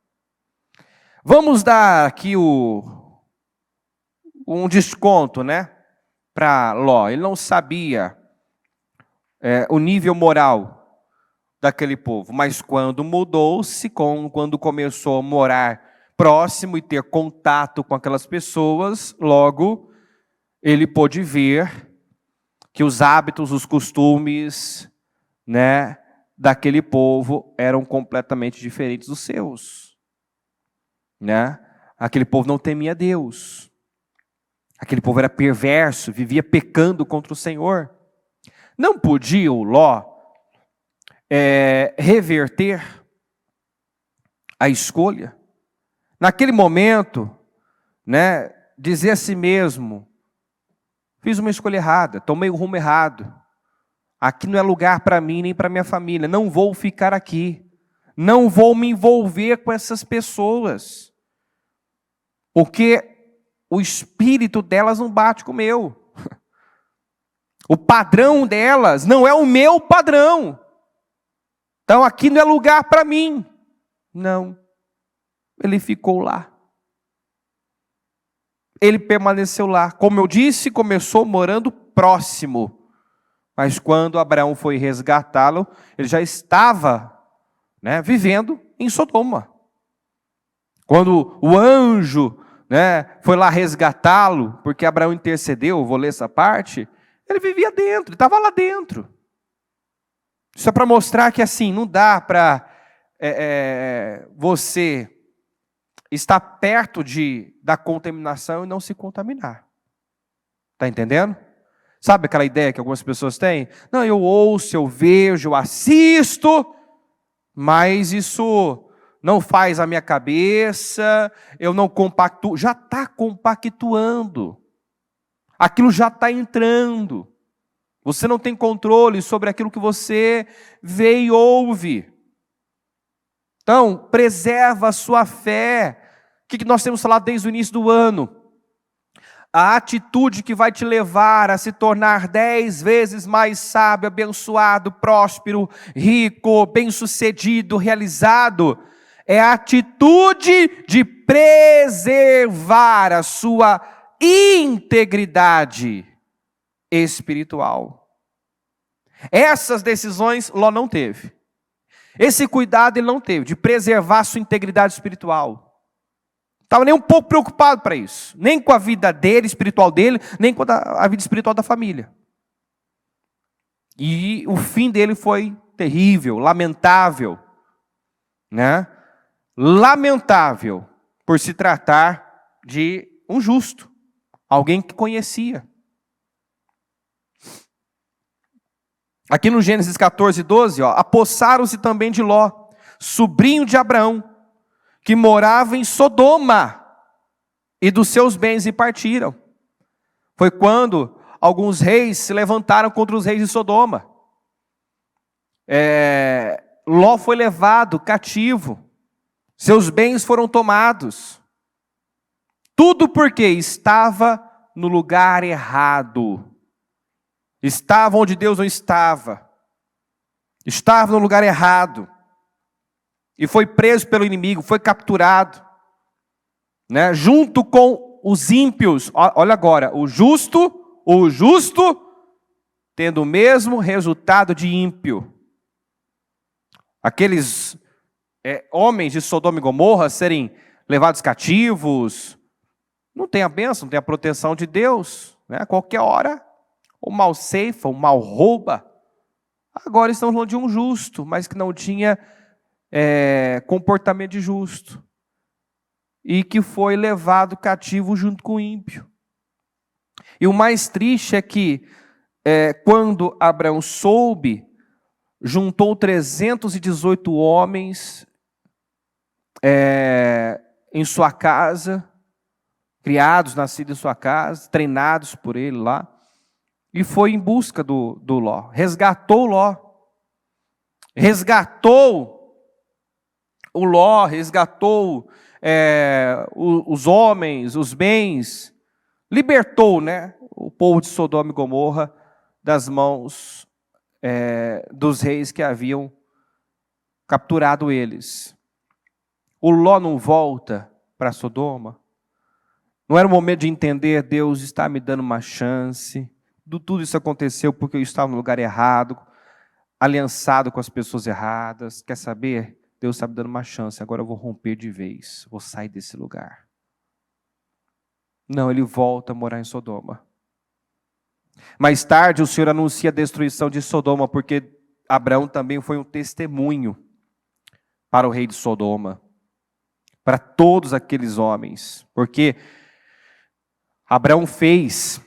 Vamos dar aqui um desconto, né, para Ló. Ele não sabia o nível moral daquele povo, mas quando mudou-se, quando começou a morar próximo e ter contato com aquelas pessoas, logo ele pôde ver que os hábitos, os costumes, né, daquele povo eram completamente diferentes dos seus, né? Aquele povo não temia Deus. Aquele povo era perverso, vivia pecando contra o Senhor. Não podia o Ló reverter a escolha. Naquele momento, né, dizer a si mesmo, fiz uma escolha errada, tomei o rumo errado. Aqui não é lugar para mim nem para minha família. Não vou ficar aqui. Não vou me envolver com essas pessoas. Porque o espírito delas não bate com o meu. O padrão delas não é o meu padrão. Então aqui não é lugar para mim. Não. Ele ficou lá. Ele permaneceu lá. Como eu disse, começou morando próximo. Mas quando Abraão foi resgatá-lo, ele já estava, né, vivendo em Sodoma. Quando o anjo, né, foi lá resgatá-lo, porque Abraão intercedeu, vou ler essa parte, ele vivia dentro, ele estava lá dentro. Isso é para mostrar que assim, não dá para você estar perto da contaminação e não se contaminar. Está entendendo? Sabe aquela ideia que algumas pessoas têm? Não, eu ouço, eu vejo, eu assisto, mas isso não faz a minha cabeça, eu não compactuo. Já está compactuando. Aquilo já está entrando. Você não tem controle sobre aquilo que você vê e ouve. Então, preserva a sua fé. O que nós temos falado desde o início do ano? A atitude que vai te levar a se tornar 10 vezes mais sábio, abençoado, próspero, rico, bem-sucedido, realizado, é a atitude de preservar a sua integridade espiritual. Essas decisões Ló não teve. Esse cuidado ele não teve, de preservar a sua integridade espiritual. Estava nem um pouco preocupado para isso. Nem com a vida dele, espiritual dele, nem com a vida espiritual da família. E o fim dele foi terrível, lamentável. Né? Lamentável por se tratar de um justo. Alguém que conhecia. Aqui no Gênesis 14, 12, apossaram-se também de Ló, sobrinho de Abraão, que morava em Sodoma, e dos seus bens e partiram. Foi quando alguns reis se levantaram contra os reis de Sodoma. Ló foi levado cativo, seus bens foram tomados. Tudo porque estava no lugar errado. Estava onde Deus não estava. Estava no lugar errado. E foi preso pelo inimigo, foi capturado, né? Junto com os ímpios. Olha agora, o justo tendo o mesmo resultado de ímpio. Aqueles homens de Sodoma e Gomorra serem levados cativos, não tem a bênção, não tem a proteção de Deus, né? A qualquer hora, o mal ceifa, o mal rouba. Agora estamos falando de um justo, mas que não tinha comportamento de justo. e que foi levado cativo junto com o ímpio. E o mais triste é que, quando Abraão soube, juntou 318 homens em sua casa, criados, nascidos em sua casa, treinados por ele lá, e foi em busca do Ló. Resgatou Ló. Resgatou o Ló, resgatou os homens, os bens, libertou, né, o povo de Sodoma e Gomorra das mãos dos reis que haviam capturado eles. O Ló não volta para Sodoma. Não era o momento de entender, Deus está me dando uma chance. Tudo isso aconteceu porque eu estava no lugar errado, aliançado com as pessoas erradas. Quer saber? Deus está me dando uma chance, agora eu vou romper de vez, vou sair desse lugar. Não, ele volta a morar em Sodoma. Mais tarde o Senhor anuncia a destruição de Sodoma, porque Abraão também foi um testemunho para o rei de Sodoma, para todos aqueles homens, porque Abraão fez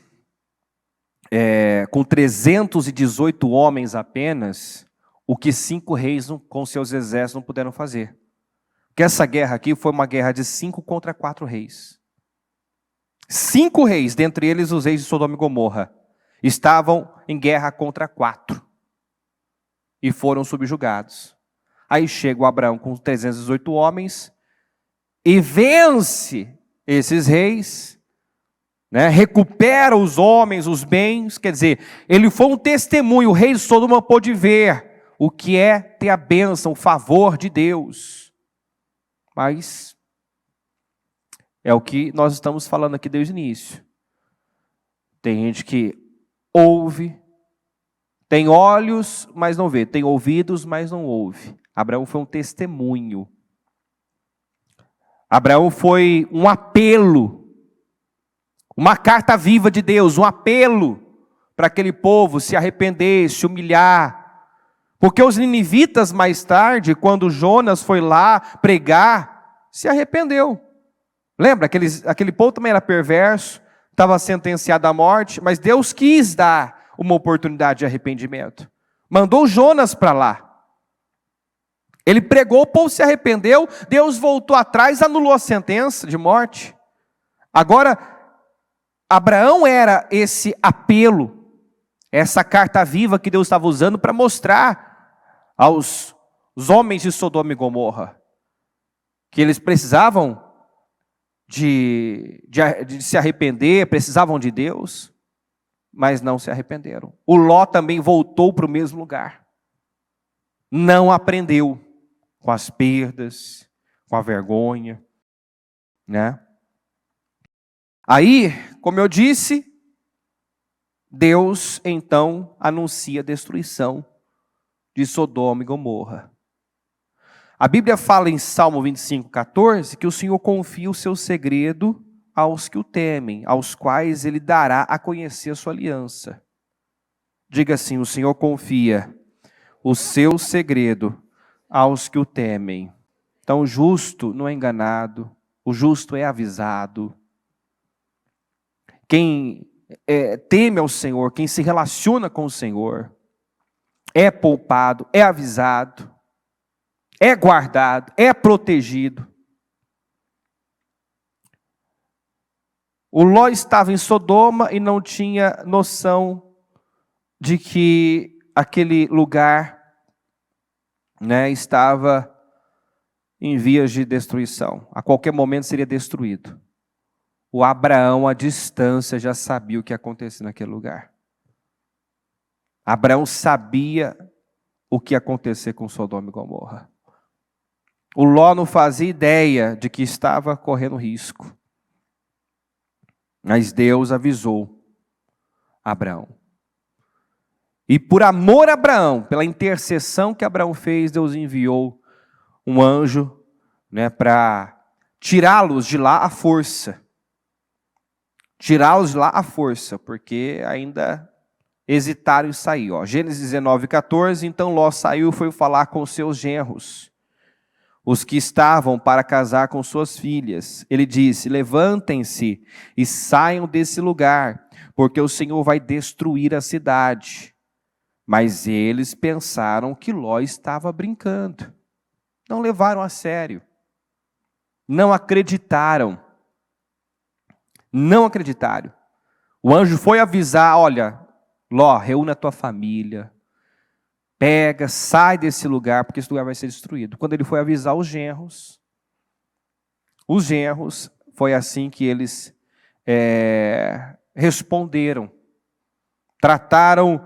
com 318 homens apenas o que 5 reis com seus exércitos não puderam fazer. Porque essa guerra aqui foi uma guerra de 5 contra 4 reis. 5 reis, dentre eles os reis de Sodoma e Gomorra, estavam em guerra contra 4 e foram subjugados. Aí chega o Abraão com 318 homens e vence esses reis, né? Recupera os homens, os bens, quer dizer, ele foi um testemunho. O rei de Sodoma pôde ver o que é ter a bênção, o favor de Deus. Mas é o que nós estamos falando aqui desde o início. Tem gente que ouve, tem olhos, mas não vê, tem ouvidos, mas não ouve. Abraão foi um testemunho. Abraão foi um apelo, uma carta viva de Deus, um apelo para aquele povo se arrepender, se humilhar. Porque os ninivitas, mais tarde, quando Jonas foi lá pregar, se arrependeu. Lembra? Aquele povo também era perverso, estava sentenciado à morte, mas Deus quis dar uma oportunidade de arrependimento. Mandou Jonas para lá. Ele pregou, o povo se arrependeu, Deus voltou atrás, anulou a sentença de morte. Agora, Abraão era esse apelo, essa carta viva que Deus estava usando para mostrar aos homens de Sodoma e Gomorra que eles precisavam de se arrepender, precisavam de Deus, mas não se arrependeram. O Ló também voltou para o mesmo lugar. Não aprendeu com as perdas, com a vergonha, né? Aí, como eu disse, Deus então anuncia a destruição de Sodoma e Gomorra. A Bíblia fala em Salmo 25:14 que o Senhor confia o seu segredo aos que o temem, aos quais ele dará a conhecer a sua aliança. Diga assim: o Senhor confia o seu segredo aos que o temem. Então o justo não é enganado, o justo é avisado. Quem teme ao Senhor, quem se relaciona com o Senhor, é poupado, é avisado, é guardado, é protegido. O Ló estava em Sodoma e não tinha noção de que aquele lugar, né, estava em vias de destruição. A qualquer momento seria destruído. O Abraão, à distância, já sabia o que ia acontecer naquele lugar. Abraão sabia o que ia acontecer com Sodoma e Gomorra. O Ló não fazia ideia de que estava correndo risco. Mas Deus avisou Abraão. E por amor a Abraão, pela intercessão que Abraão fez, Deus enviou um anjo, né, para tirá-los de lá à força. Tirá-los de lá à força, porque ainda hesitaram em sair. Gênesis 19:14, então Ló saiu e foi falar com seus genros. os que estavam para casar com suas filhas. Ele disse: levantem-se e saiam desse lugar, porque o Senhor vai destruir a cidade. Mas eles pensaram que Ló estava brincando. Não levaram a sério. Não acreditaram. Não acreditaram. O anjo foi avisar: olha, Ló, reúne a tua família. Pega, sai desse lugar, porque esse lugar vai ser destruído. Quando ele foi avisar os genros, foi assim que eles responderam. Trataram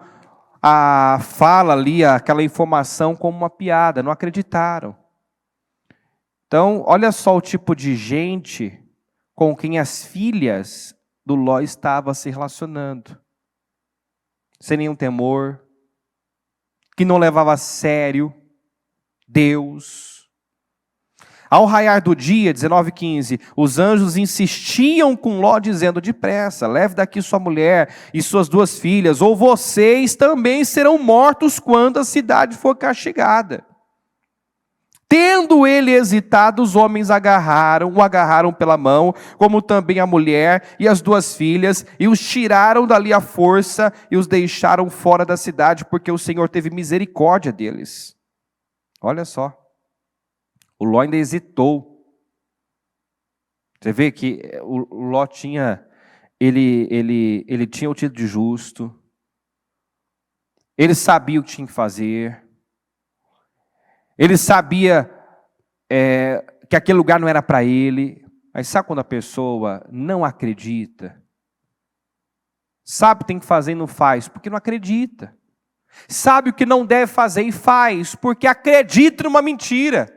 a fala ali, aquela informação como uma piada, não acreditaram. Então, olha só o tipo de gente com quem as filhas do Ló estavam se relacionando. Sem nenhum temor, que não levava a sério Deus. Ao raiar do dia, 19:15, os anjos insistiam com Ló, dizendo: depressa, leve daqui sua mulher e suas 2 filhas, ou vocês também serão mortos quando a cidade for castigada. Tendo ele hesitado, os homens o agarraram pela mão, como também a mulher e as 2 filhas, e os tiraram dali à força e os deixaram fora da cidade, porque o Senhor teve misericórdia deles. Olha só, o Ló ainda hesitou. Você vê que o Ló tinha, ele tinha o título de justo, ele sabia o que tinha que fazer, ele sabia que aquele lugar não era para ele. Mas sabe quando a pessoa não acredita? Sabe o que tem que fazer e não faz, porque não acredita. Sabe o que não deve fazer e faz, porque acredita numa mentira.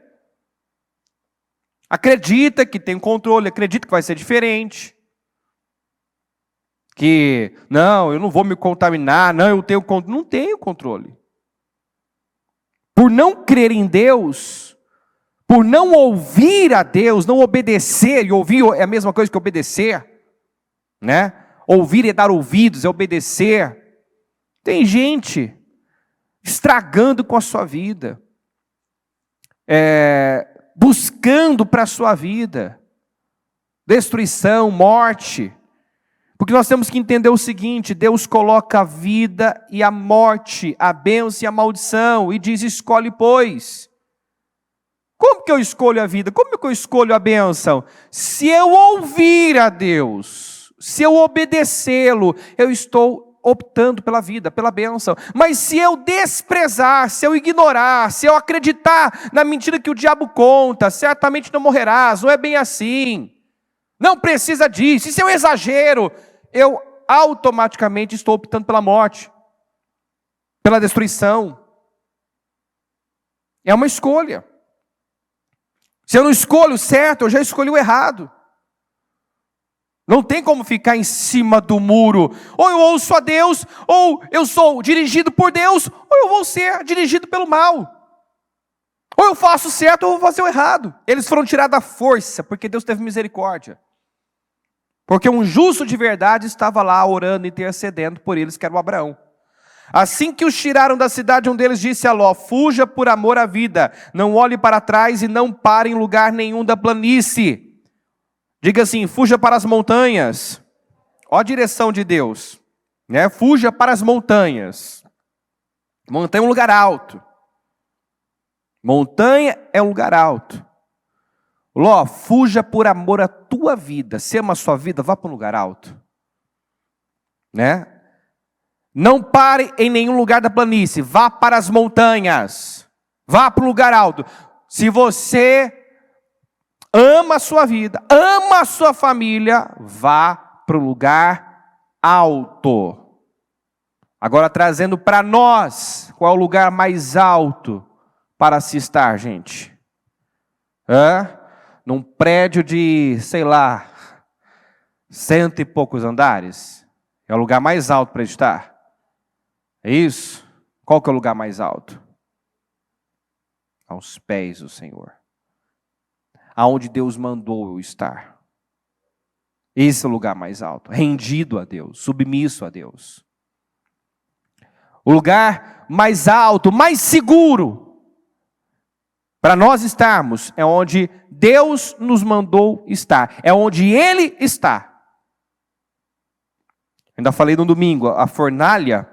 Acredita que tem controle, acredita que vai ser diferente. Que, não, eu não vou me contaminar, não, eu tenho controle. Não tenho controle. Por não crer em Deus, por não ouvir a Deus, não obedecer, e ouvir é a mesma coisa que obedecer, né? Ouvir é dar ouvidos, é obedecer. Tem gente estragando com a sua vida, buscando para a sua vida destruição, morte. Porque nós temos que entender o seguinte: Deus coloca a vida e a morte, a bênção e a maldição, e diz: escolhe, pois. Como que eu escolho a vida? Como que eu escolho a bênção? Se eu ouvir a Deus, se eu obedecê-lo, eu estou optando pela vida, pela bênção. Mas se eu desprezar, se eu ignorar, se eu acreditar na mentira que o diabo conta, certamente não morrerás, não é bem assim, não precisa disso, e se eu exagero, eu automaticamente estou optando pela morte, pela destruição. É uma escolha. Se eu não escolho o certo, eu já escolhi o errado. Não tem como ficar em cima do muro. Ou eu ouço a Deus, ou eu sou dirigido por Deus, ou eu vou ser dirigido pelo mal. Ou eu faço o certo, ou eu vou fazer o errado. Eles foram tirados da força, porque Deus teve misericórdia. Porque um justo de verdade estava lá orando e intercedendo por eles, que era o Abraão. Assim que os tiraram da cidade, um deles disse a Ló: fuja por amor à vida, não olhe para trás e não pare em lugar nenhum da planície. Diga assim: fuja para as montanhas. Ó a direção de Deus, né? Fuja para as montanhas. Montanha é um lugar alto. Montanha é um lugar alto. Ló, fuja por amor à tua vida. Se ama a sua vida, vá para um lugar alto, né? Não pare em nenhum lugar da planície, vá para as montanhas, vá para um lugar alto. Se você ama a sua vida, ama a sua família, vá para um lugar alto. Agora trazendo para nós, qual é o lugar mais alto para se estar, gente? Num prédio de, sei lá, 100 e poucos andares? É o lugar mais alto para estar? É isso? Qual que é o lugar mais alto? Aos pés do Senhor. Aonde Deus mandou eu estar. Esse é o lugar mais alto. Rendido a Deus, submisso a Deus. O lugar mais alto, mais seguro, Para nós estarmos, é onde Deus nos mandou estar. É onde Ele está. Ainda falei no domingo, a fornalha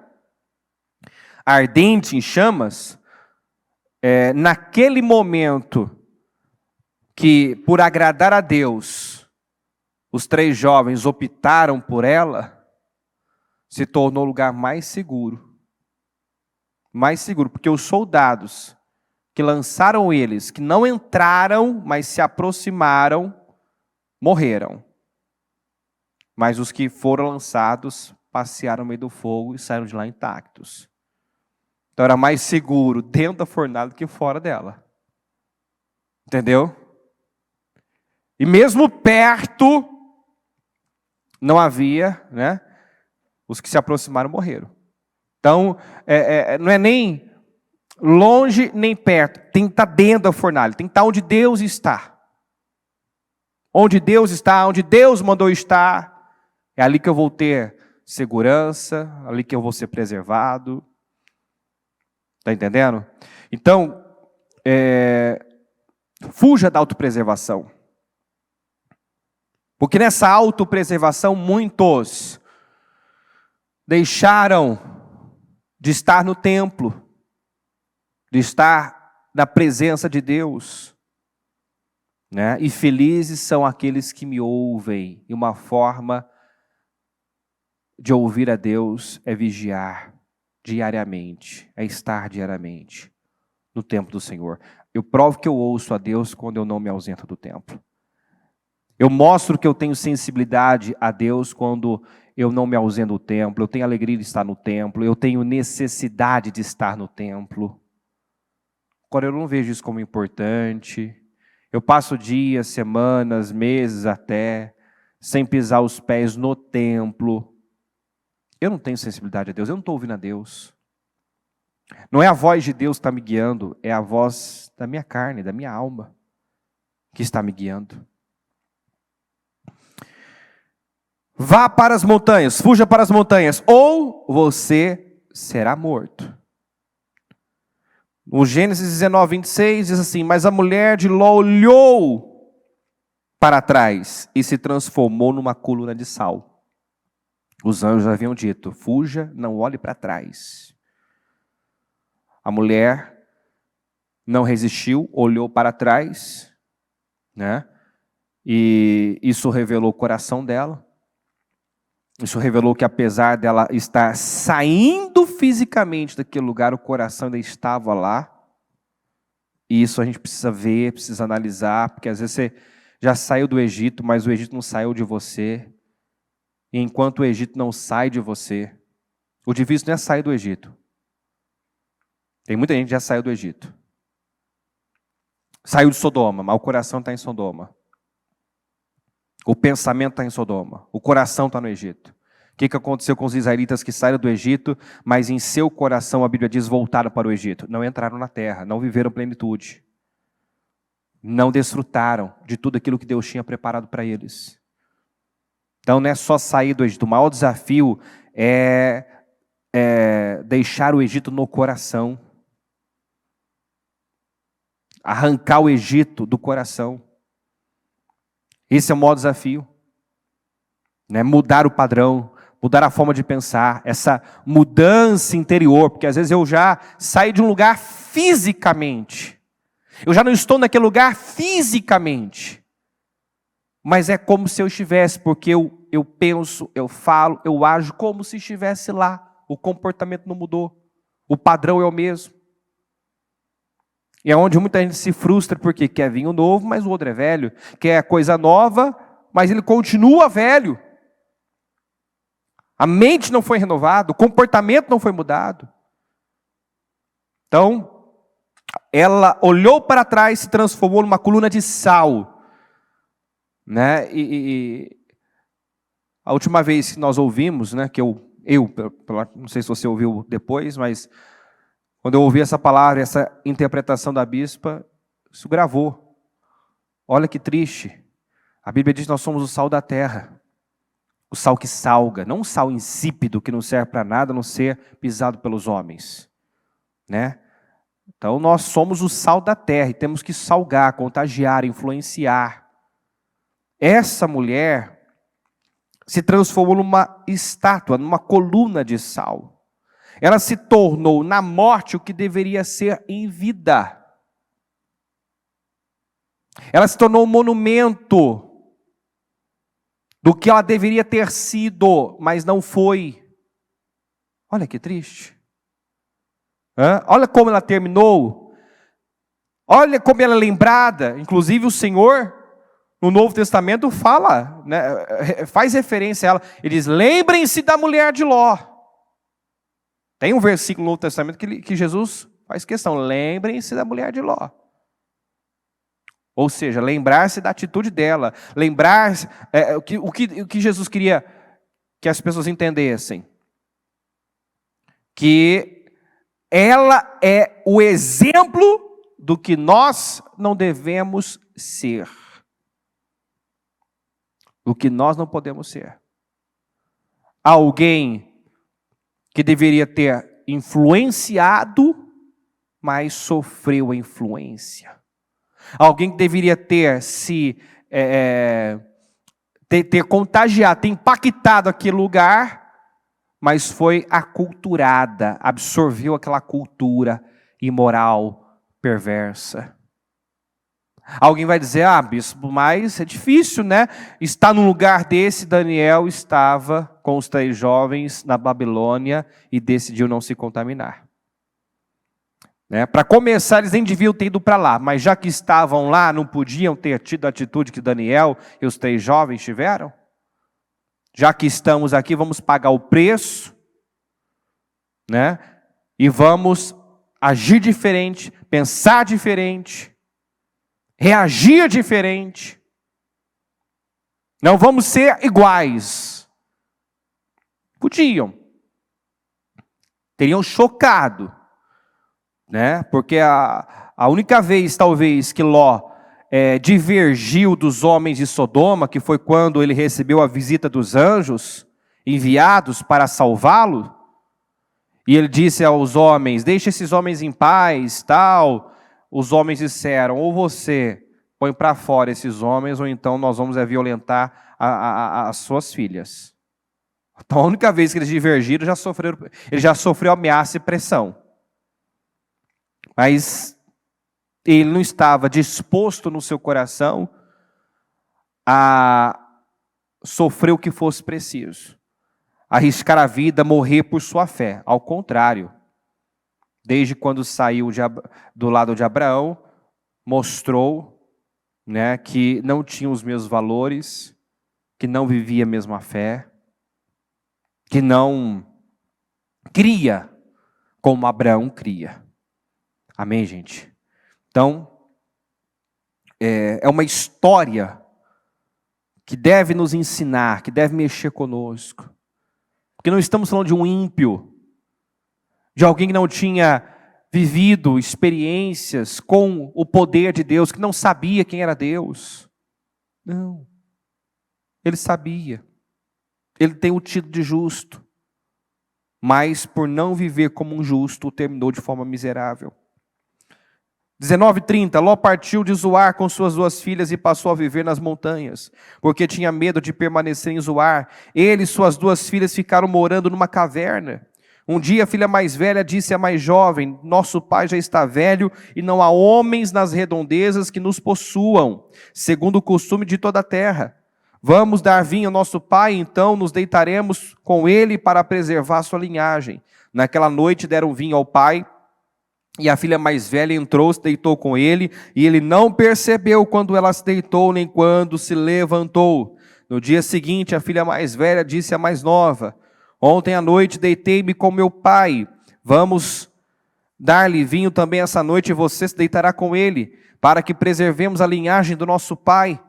ardente em chamas, naquele momento que, por agradar a Deus, os 3 jovens optaram por ela, se tornou o lugar mais seguro. Mais seguro, porque os soldados que lançaram eles, que não entraram, mas se aproximaram, morreram. Mas os que foram lançados, passearam no meio do fogo e saíram de lá intactos. Então era mais seguro dentro da fornalha do que fora dela. Entendeu? E mesmo perto, não havia, né? Os que se aproximaram morreram. Então, não é nem longe nem perto. Tem que estar dentro da fornalha. Tem que estar onde Deus está. Onde Deus está, onde Deus mandou estar. É ali que eu vou ter segurança, ali que eu vou ser preservado. Está entendendo? Então, fuja da autopreservação. Porque nessa autopreservação, muitos deixaram de estar no templo, de estar na presença de Deus. Né? E felizes são aqueles que me ouvem. E uma forma de ouvir a Deus é vigiar diariamente, é estar diariamente no templo do Senhor. Eu provo que eu ouço a Deus quando eu não me ausento do templo. Eu mostro que eu tenho sensibilidade a Deus quando eu não me ausento do templo. Eu tenho alegria de estar no templo. Eu tenho necessidade de estar no templo. Agora eu não vejo isso como importante. Eu passo dias, semanas, meses até, sem pisar os pés no templo. Eu não tenho sensibilidade a Deus, eu não estou ouvindo a Deus. Não é a voz de Deus que está me guiando, é a voz da minha carne, da minha alma, que está me guiando. Vá para as montanhas, fuja para as montanhas, ou você será morto. No Gênesis 19, 26, diz assim: mas a mulher de Ló olhou para trás e se transformou numa coluna de sal. Os anjos haviam dito: fuja, não olhe para trás. A mulher não resistiu, olhou para trás, né? E isso revelou o coração dela. Isso revelou que apesar dela estar saindo fisicamente daquele lugar, o coração ainda estava lá. E isso a gente precisa ver, precisa analisar, porque às vezes você já saiu do Egito, mas o Egito não saiu de você. E enquanto o Egito não sai de você, o difícil não é sair do Egito. Tem muita gente que já saiu do Egito. Saiu de Sodoma, mas o coração está em Sodoma. O pensamento está em Sodoma. O coração está no Egito. O que aconteceu com os israelitas que saíram do Egito, mas em seu coração, a Bíblia diz, voltaram para o Egito? Não entraram na terra, não viveram plenitude. Não desfrutaram de tudo aquilo que Deus tinha preparado para eles. Então não é só sair do Egito. O maior desafio é deixar o Egito no coração. Arrancar o Egito do coração. Esse é o maior desafio. Né? Mudar o padrão, mudar a forma de pensar, essa mudança interior, porque às vezes eu já saio de um lugar fisicamente. Eu já não estou naquele lugar fisicamente. Mas é como se eu estivesse, porque eu penso, eu falo, eu ajo como se estivesse lá. O comportamento não mudou. O padrão é o mesmo. E é onde muita gente se frustra porque quer vinho novo, mas o outro é velho. Quer coisa nova, mas ele continua velho. A mente não foi renovada, o comportamento não foi mudado. Então, ela olhou para trás e se transformou numa coluna de sal. Né? E a última vez que nós ouvimos, né, que eu não sei se você ouviu depois, mas quando eu ouvi essa palavra, essa interpretação da bispa, isso gravou. Olha que triste. A Bíblia diz que nós somos o sal da terra. O sal que salga, não um sal insípido que não serve para nada, a não ser pisado pelos homens. Né? Então nós somos o sal da terra e temos que salgar, contagiar, influenciar. Essa mulher se transformou numa estátua, numa coluna de sal. Ela se tornou na morte o que deveria ser em vida. Ela se tornou um monumento do que ela deveria ter sido, mas não foi. Olha que triste. Olha como ela terminou. Olha como ela é lembrada. Inclusive o Senhor, no Novo Testamento, fala, né, faz referência a ela. Ele diz, lembrem-se da mulher de Ló. Tem um versículo no Novo Testamento que Jesus faz questão. Lembrem-se da mulher de Ló. Ou seja, lembrar-se da atitude dela. Lembrar-se, o que Jesus queria que as pessoas entendessem. Que ela é o exemplo do que nós não devemos ser. O que nós não podemos ser. Alguém que deveria ter influenciado, mas sofreu a influência. Alguém que deveria ter ter contagiado, ter impactado aquele lugar, mas foi aculturada, absorveu aquela cultura imoral, perversa. Alguém vai dizer, bispo, mas é difícil, né? Estar num lugar desse. Daniel estava com os 3 jovens na Babilônia e decidiu não se contaminar. Para começar, eles nem deviam ter ido para lá, mas já que estavam lá, não podiam ter tido a atitude que Daniel e os 3 jovens tiveram? Já que estamos aqui, vamos pagar o preço, né? E vamos agir diferente, pensar diferente, reagir diferente. Não vamos ser iguais. Podiam. Teriam chocado. Né? Porque a única vez, talvez, que Ló divergiu dos homens de Sodoma, que foi quando ele recebeu a visita dos anjos, enviados para salvá-lo, e ele disse aos homens, deixe esses homens em paz, tal. Os homens disseram, ou você põe para fora esses homens, ou então nós vamos violentar as suas filhas. Então a única vez que eles divergiram, ele já sofreu ameaça e pressão. Mas ele não estava disposto no seu coração a sofrer o que fosse preciso. Arriscar a vida, morrer por sua fé. Ao contrário, desde quando saiu do lado de Abraão, mostrou, né, que não tinha os mesmos valores, que não vivia a mesma fé, que não cria como Abraão cria. Amém, gente? Então, é uma história que deve nos ensinar, que deve mexer conosco. Porque não estamos falando de um ímpio, de alguém que não tinha vivido experiências com o poder de Deus, que não sabia quem era Deus. Não. Ele sabia. Ele tem o título de justo. Mas por não viver como um justo, terminou de forma miserável. 19:30, Ló partiu de Zoar com suas 2 filhas e passou a viver nas montanhas, porque tinha medo de permanecer em Zoar. Ele e suas 2 filhas ficaram morando numa caverna. Um dia a filha mais velha disse à mais jovem, nosso pai já está velho e não há homens nas redondezas que nos possuam, segundo o costume de toda a terra. Vamos dar vinho ao nosso pai, então nos deitaremos com ele para preservar sua linhagem. Naquela noite deram vinho ao pai, e a filha mais velha entrou, se deitou com ele, e ele não percebeu quando ela se deitou, nem quando se levantou. No dia seguinte, a filha mais velha disse à mais nova, ontem à noite deitei-me com meu pai, vamos dar-lhe vinho também essa noite, e você se deitará com ele, para que preservemos a linhagem do nosso pai.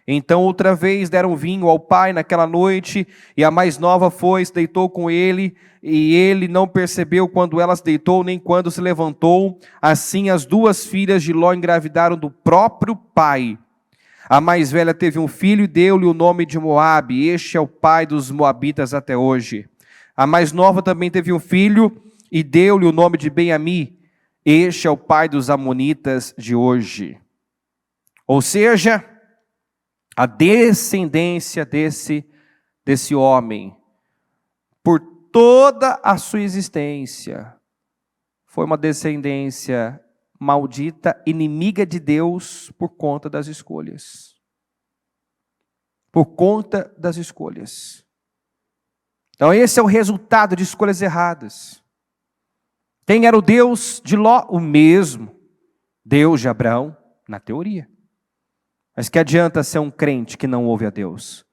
Então outra vez deram vinho ao pai naquela noite, e a mais nova foi, se deitou com ele, e ele não percebeu quando ela se deitou, nem quando se levantou. Assim as 2 filhas de Ló engravidaram do próprio pai. A mais velha teve um filho e deu-lhe o nome de Moabe, este é o pai dos moabitas até hoje. A mais nova também teve um filho e deu-lhe o nome de Ben-Ami. Este é o pai dos amonitas de hoje. Ou seja, a descendência desse homem, por toda a sua existência, foi uma descendência maldita, inimiga de Deus por conta das escolhas. Por conta das escolhas. Então esse é o resultado de escolhas erradas. Quem era o Deus de Ló? O mesmo Deus de Abraão, na teoria. Mas que adianta ser um crente que não ouve a Deus,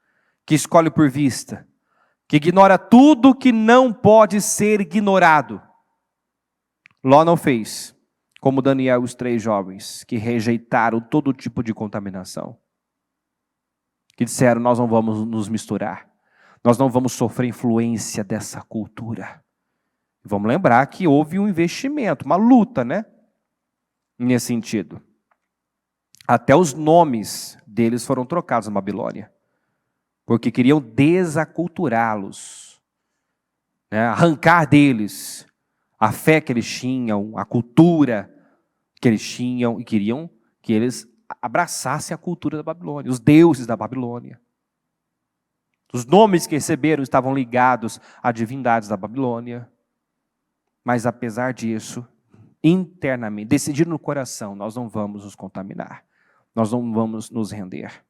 que escolhe por vista, que ignora tudo que não pode ser ignorado. Ló não fez, como Daniel e os 3 jovens, que rejeitaram todo tipo de contaminação. Que disseram, nós não vamos nos misturar, nós não vamos sofrer influência dessa cultura. Vamos lembrar que houve um investimento, uma luta, né? Nesse sentido. Até os nomes deles foram trocados na Babilônia, porque queriam desaculturá-los, né? Arrancar deles a fé que eles tinham, a cultura que eles tinham, e queriam que eles abraçassem a cultura da Babilônia, os deuses da Babilônia. Os nomes que receberam estavam ligados a divindades da Babilônia, mas apesar disso, internamente, decidiram no coração, nós não vamos nos contaminar, nós não vamos nos render.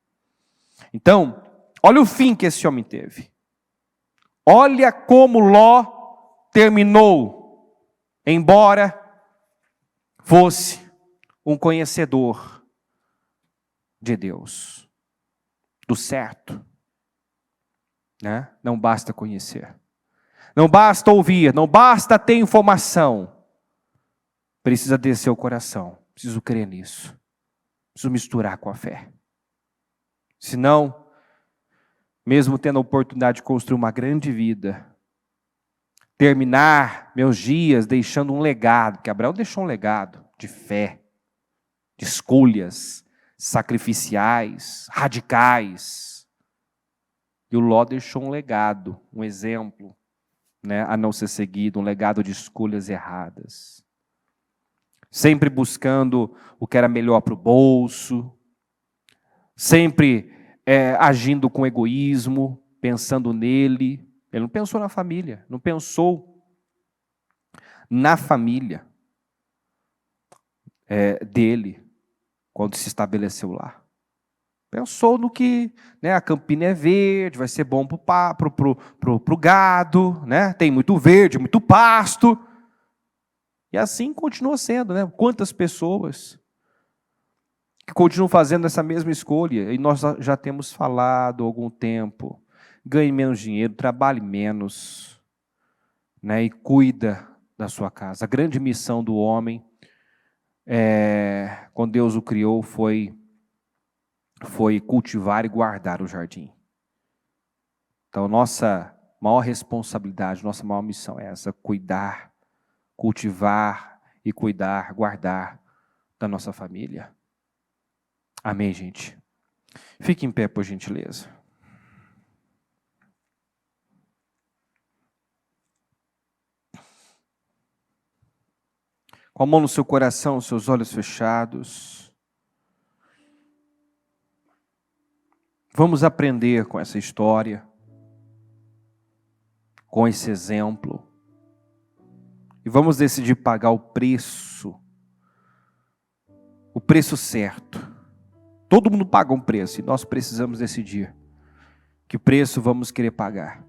Então, olha o fim que esse homem teve. Olha como Ló terminou, embora fosse um conhecedor de Deus, do certo, né? Não basta conhecer, não basta ouvir, não basta ter informação, precisa descer o coração, preciso crer nisso, preciso misturar com a fé. Senão, mesmo tendo a oportunidade de construir uma grande vida, terminar meus dias deixando um legado, porque Abraão deixou um legado de fé, de escolhas sacrificiais, radicais. E o Ló deixou um legado, um exemplo, né, a não ser seguido, um legado de escolhas erradas. Sempre buscando o que era melhor para o bolso, sempre agindo com egoísmo, pensando nele. Ele não pensou na família, não pensou na família dele, quando se estabeleceu lá. Pensou no que, né, a campina é verde, vai ser bom pro gado, né? Tem muito verde, muito pasto. E assim continua sendo, né? Quantas pessoas que continuam fazendo essa mesma escolha, e nós já temos falado há algum tempo, ganhe menos dinheiro, trabalhe menos, né? E cuida da sua casa. A grande missão do homem, quando Deus o criou, foi cultivar e guardar o jardim. Então, nossa maior responsabilidade, nossa maior missão é essa: cuidar, cultivar e cuidar, guardar da nossa família. Amém, gente? Fique em pé, por gentileza. Com a mão no seu coração, seus olhos fechados. Vamos aprender com essa história, com esse exemplo. E vamos decidir pagar o preço certo. Todo mundo paga um preço e nós precisamos decidir que preço vamos querer pagar.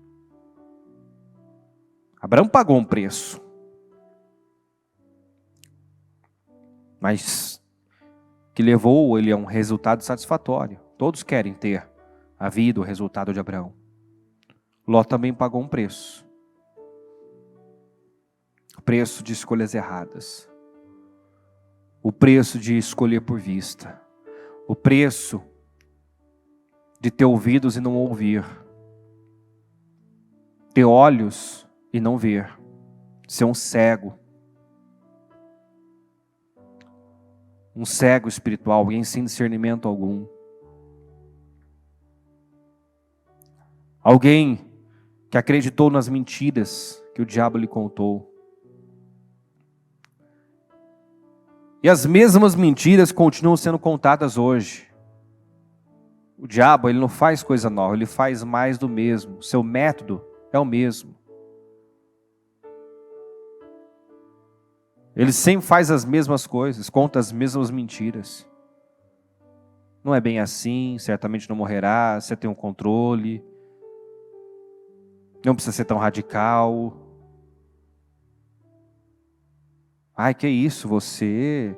Abraão pagou um preço, mas que levou ele a um resultado satisfatório. Todos querem ter a vida, o resultado de Abraão. Ló também pagou um preço. O preço de escolhas erradas. O preço de escolher por vista. O preço de ter ouvidos e não ouvir. Ter olhos e não ver. Ser um cego. Um cego espiritual, alguém sem discernimento algum. Alguém que acreditou nas mentiras que o diabo lhe contou. E as mesmas mentiras continuam sendo contadas hoje. O diabo, ele não faz coisa nova, ele faz mais do mesmo. Seu método é o mesmo. Ele sempre faz as mesmas coisas, conta as mesmas mentiras. Não é bem assim, certamente não morrerá, você tem um controle. Não precisa ser tão radical. Ai, que isso, você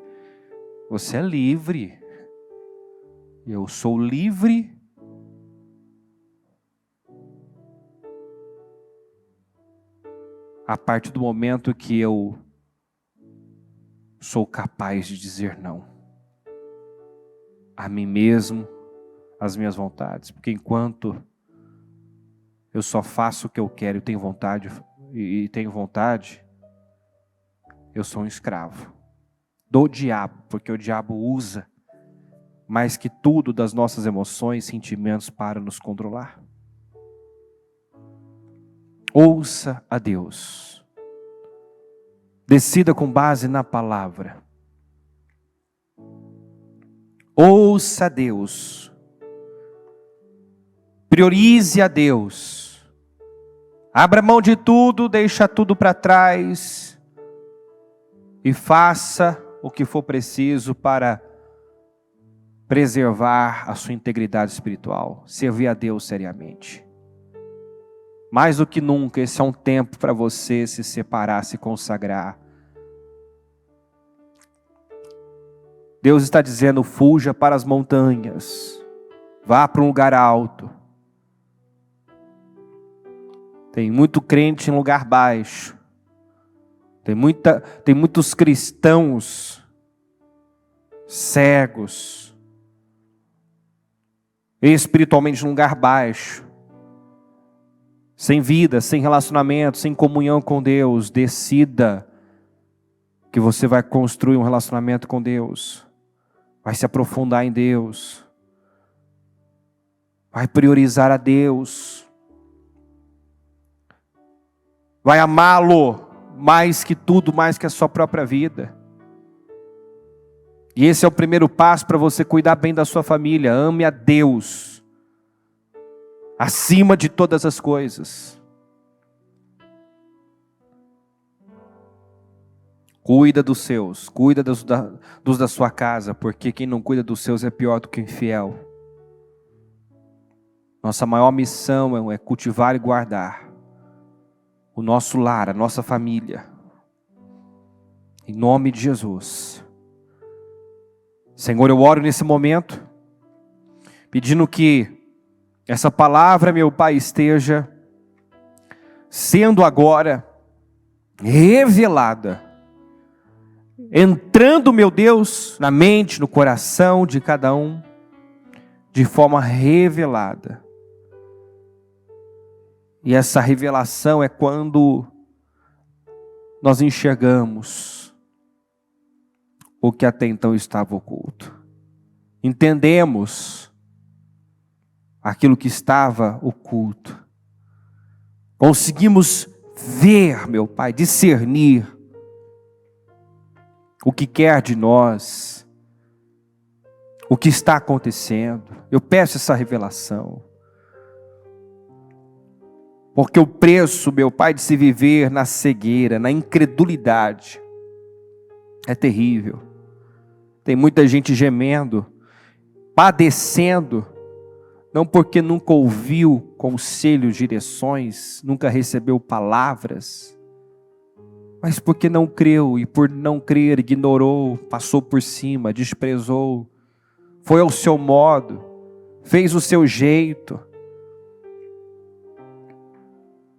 é livre. Eu sou livre. A partir do momento que eu sou capaz de dizer não a mim mesmo, às minhas vontades, porque enquanto eu só faço o que eu quero e tenho vontade, eu sou um escravo do diabo, porque o diabo usa mais que tudo das nossas emoções, sentimentos para nos controlar. Ouça a Deus. Decida com base na palavra. Ouça a Deus. Priorize a Deus. Abra mão de tudo, deixa tudo para trás e faça o que for preciso para preservar a sua integridade espiritual. Servir a Deus seriamente. Mais do que nunca, esse é um tempo para você se separar, se consagrar. Deus está dizendo, fuja para as montanhas. Vá para um lugar alto. Tem muito crente em lugar baixo. Tem muitos cristãos cegos. Espiritualmente em lugar baixo. Sem vida, sem relacionamento, sem comunhão com Deus. Decida que você vai construir um relacionamento com Deus. Vai se aprofundar em Deus. Vai priorizar a Deus. Vai amá-lo mais que tudo, mais que a sua própria vida. E esse é o primeiro passo para você cuidar bem da sua família. Ame a Deus acima de todas as coisas. Cuida dos seus, cuida dos da sua casa, porque quem não cuida dos seus é pior do que o infiel. Nossa maior missão é cultivar e guardar o nosso lar, a nossa família. Em nome de Jesus. Senhor, eu oro nesse momento, pedindo que essa palavra, meu Pai, esteja sendo agora revelada, entrando, meu Deus, na mente, no coração de cada um, de forma revelada. E essa revelação é quando nós enxergamos o que até então estava oculto. Entendemos aquilo que estava oculto. Conseguimos ver, meu Pai, discernir o que quer de nós, o que está acontecendo. Eu peço essa revelação. Porque o preço, meu Pai, de se viver na cegueira, na incredulidade, é terrível. Tem muita gente gemendo, padecendo, não porque nunca ouviu conselhos, direções, nunca recebeu palavras, mas porque não creu e por não crer ignorou, passou por cima, desprezou, foi ao seu modo, fez o seu jeito.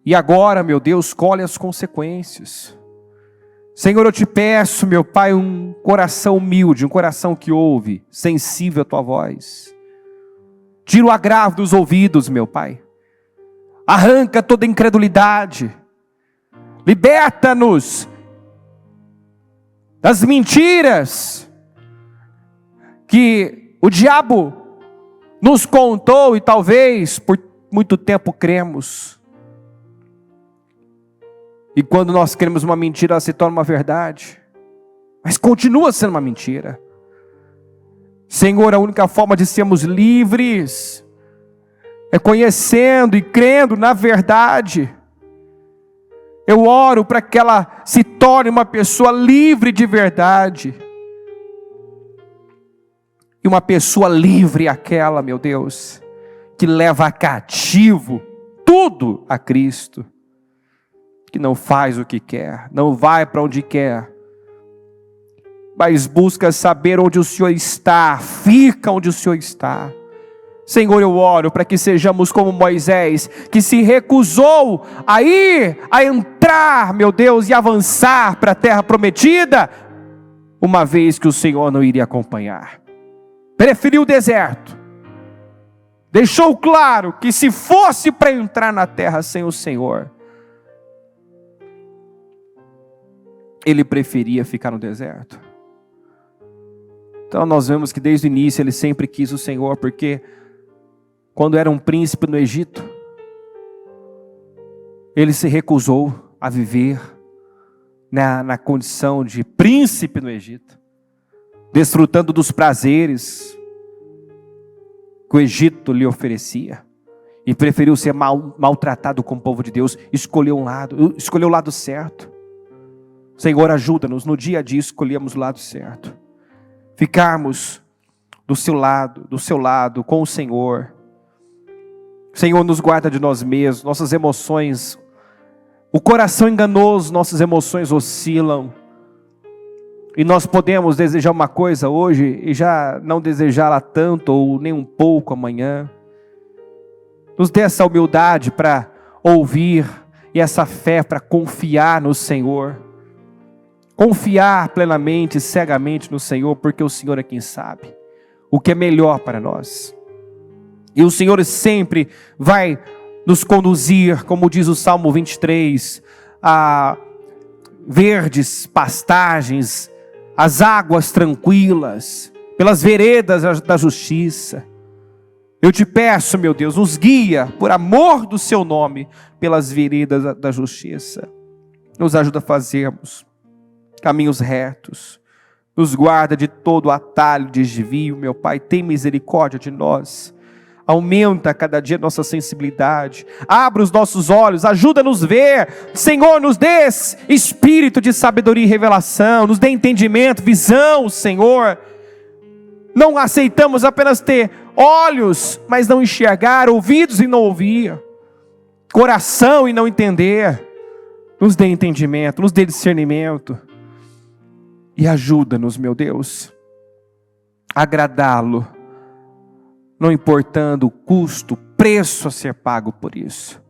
E agora, meu Deus, colhe as consequências. Senhor, eu te peço, meu Pai, um coração humilde, um coração que ouve, sensível à tua voz. Tira o agravo dos ouvidos, meu Pai. Arranca toda incredulidade. Liberta-nos das mentiras que o diabo nos contou e talvez por muito tempo cremos. E quando nós cremos uma mentira, ela se torna uma verdade. Mas continua sendo uma mentira. Senhor, a única forma de sermos livres é conhecendo e crendo na verdade. Eu oro para que ela se torne uma pessoa livre de verdade. E uma pessoa livre é aquela, meu Deus, que leva cativo tudo a Cristo. Que não faz o que quer, não vai para onde quer, mas busca saber onde o Senhor está, fica onde o Senhor está. Senhor, eu oro para que sejamos como Moisés, que se recusou a ir, a entrar, meu Deus, e avançar para a terra prometida, uma vez que o Senhor não iria acompanhar. Preferiu o deserto. Deixou claro que se fosse para entrar na terra sem o Senhor, ele preferia ficar no deserto. Então nós vemos que desde o início ele sempre quis o Senhor, porque quando era um príncipe no Egito, ele se recusou a viver na condição de príncipe no Egito, desfrutando dos prazeres que o Egito lhe oferecia, e preferiu ser maltratado com o povo de Deus. Escolheu o lado certo. Senhor, ajuda-nos no dia a dia escolhermos o lado certo, ficarmos do seu lado, com o Senhor. Senhor, nos guarda de nós mesmos, nossas emoções, o coração enganoso, nossas emoções oscilam, e nós podemos desejar uma coisa hoje e já não desejá-la tanto ou nem um pouco amanhã. Nos dê essa humildade para ouvir e essa fé para confiar no Senhor. Confiar plenamente, cegamente no Senhor, porque o Senhor é quem sabe o que é melhor para nós. E o Senhor sempre vai nos conduzir, como diz o Salmo 23, a verdes pastagens, as águas tranquilas, pelas veredas da justiça. Eu te peço, meu Deus, nos guia, por amor do seu nome, pelas veredas da justiça. Nos ajuda a fazermos caminhos retos, nos guarda de todo atalho, desvio, meu Pai, tem misericórdia de nós, aumenta a cada dia nossa sensibilidade, abre os nossos olhos, ajuda-nos a ver, Senhor, nos dê espírito de sabedoria e revelação, nos dê entendimento, visão, Senhor. Não aceitamos apenas ter olhos, mas não enxergar, ouvidos e não ouvir, coração e não entender. Nos dê entendimento, nos dê discernimento. E ajuda-nos, meu Deus, a agradá-lo, não importando o custo, o preço a ser pago por isso.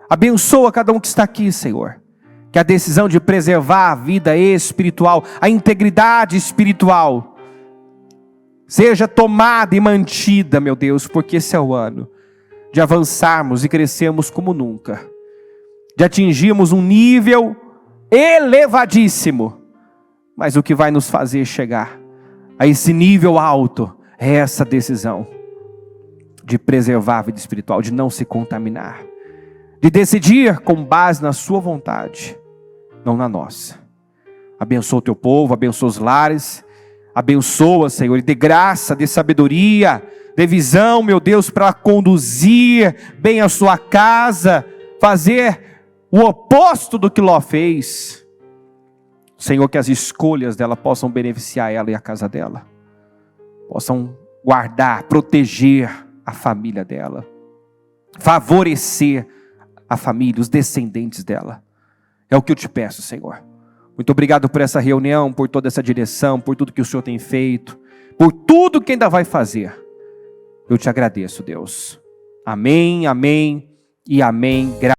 Abençoa cada um que está aqui, Senhor, que a decisão de preservar a vida espiritual, a integridade espiritual, seja tomada e mantida, meu Deus, porque esse é o ano de avançarmos e crescermos como nunca, de atingirmos um nível elevadíssimo. Mas o que vai nos fazer chegar a esse nível alto é essa decisão de preservar a vida espiritual, de não se contaminar, de decidir com base na sua vontade, não na nossa. Abençoa o teu povo, abençoa os lares, abençoa, Senhor, e dê graça, dê sabedoria, dê visão, meu Deus, para conduzir bem a sua casa, fazer o oposto do que Ló fez. Senhor, que as escolhas dela possam beneficiar ela e a casa dela, possam guardar, proteger a família dela, favorecer a família, os descendentes dela. É o que eu te peço, Senhor. Muito obrigado por essa reunião, por toda essa direção, por tudo que o Senhor tem feito, por tudo que ainda vai fazer. Eu te agradeço, Deus. Amém, amém e amém. Graças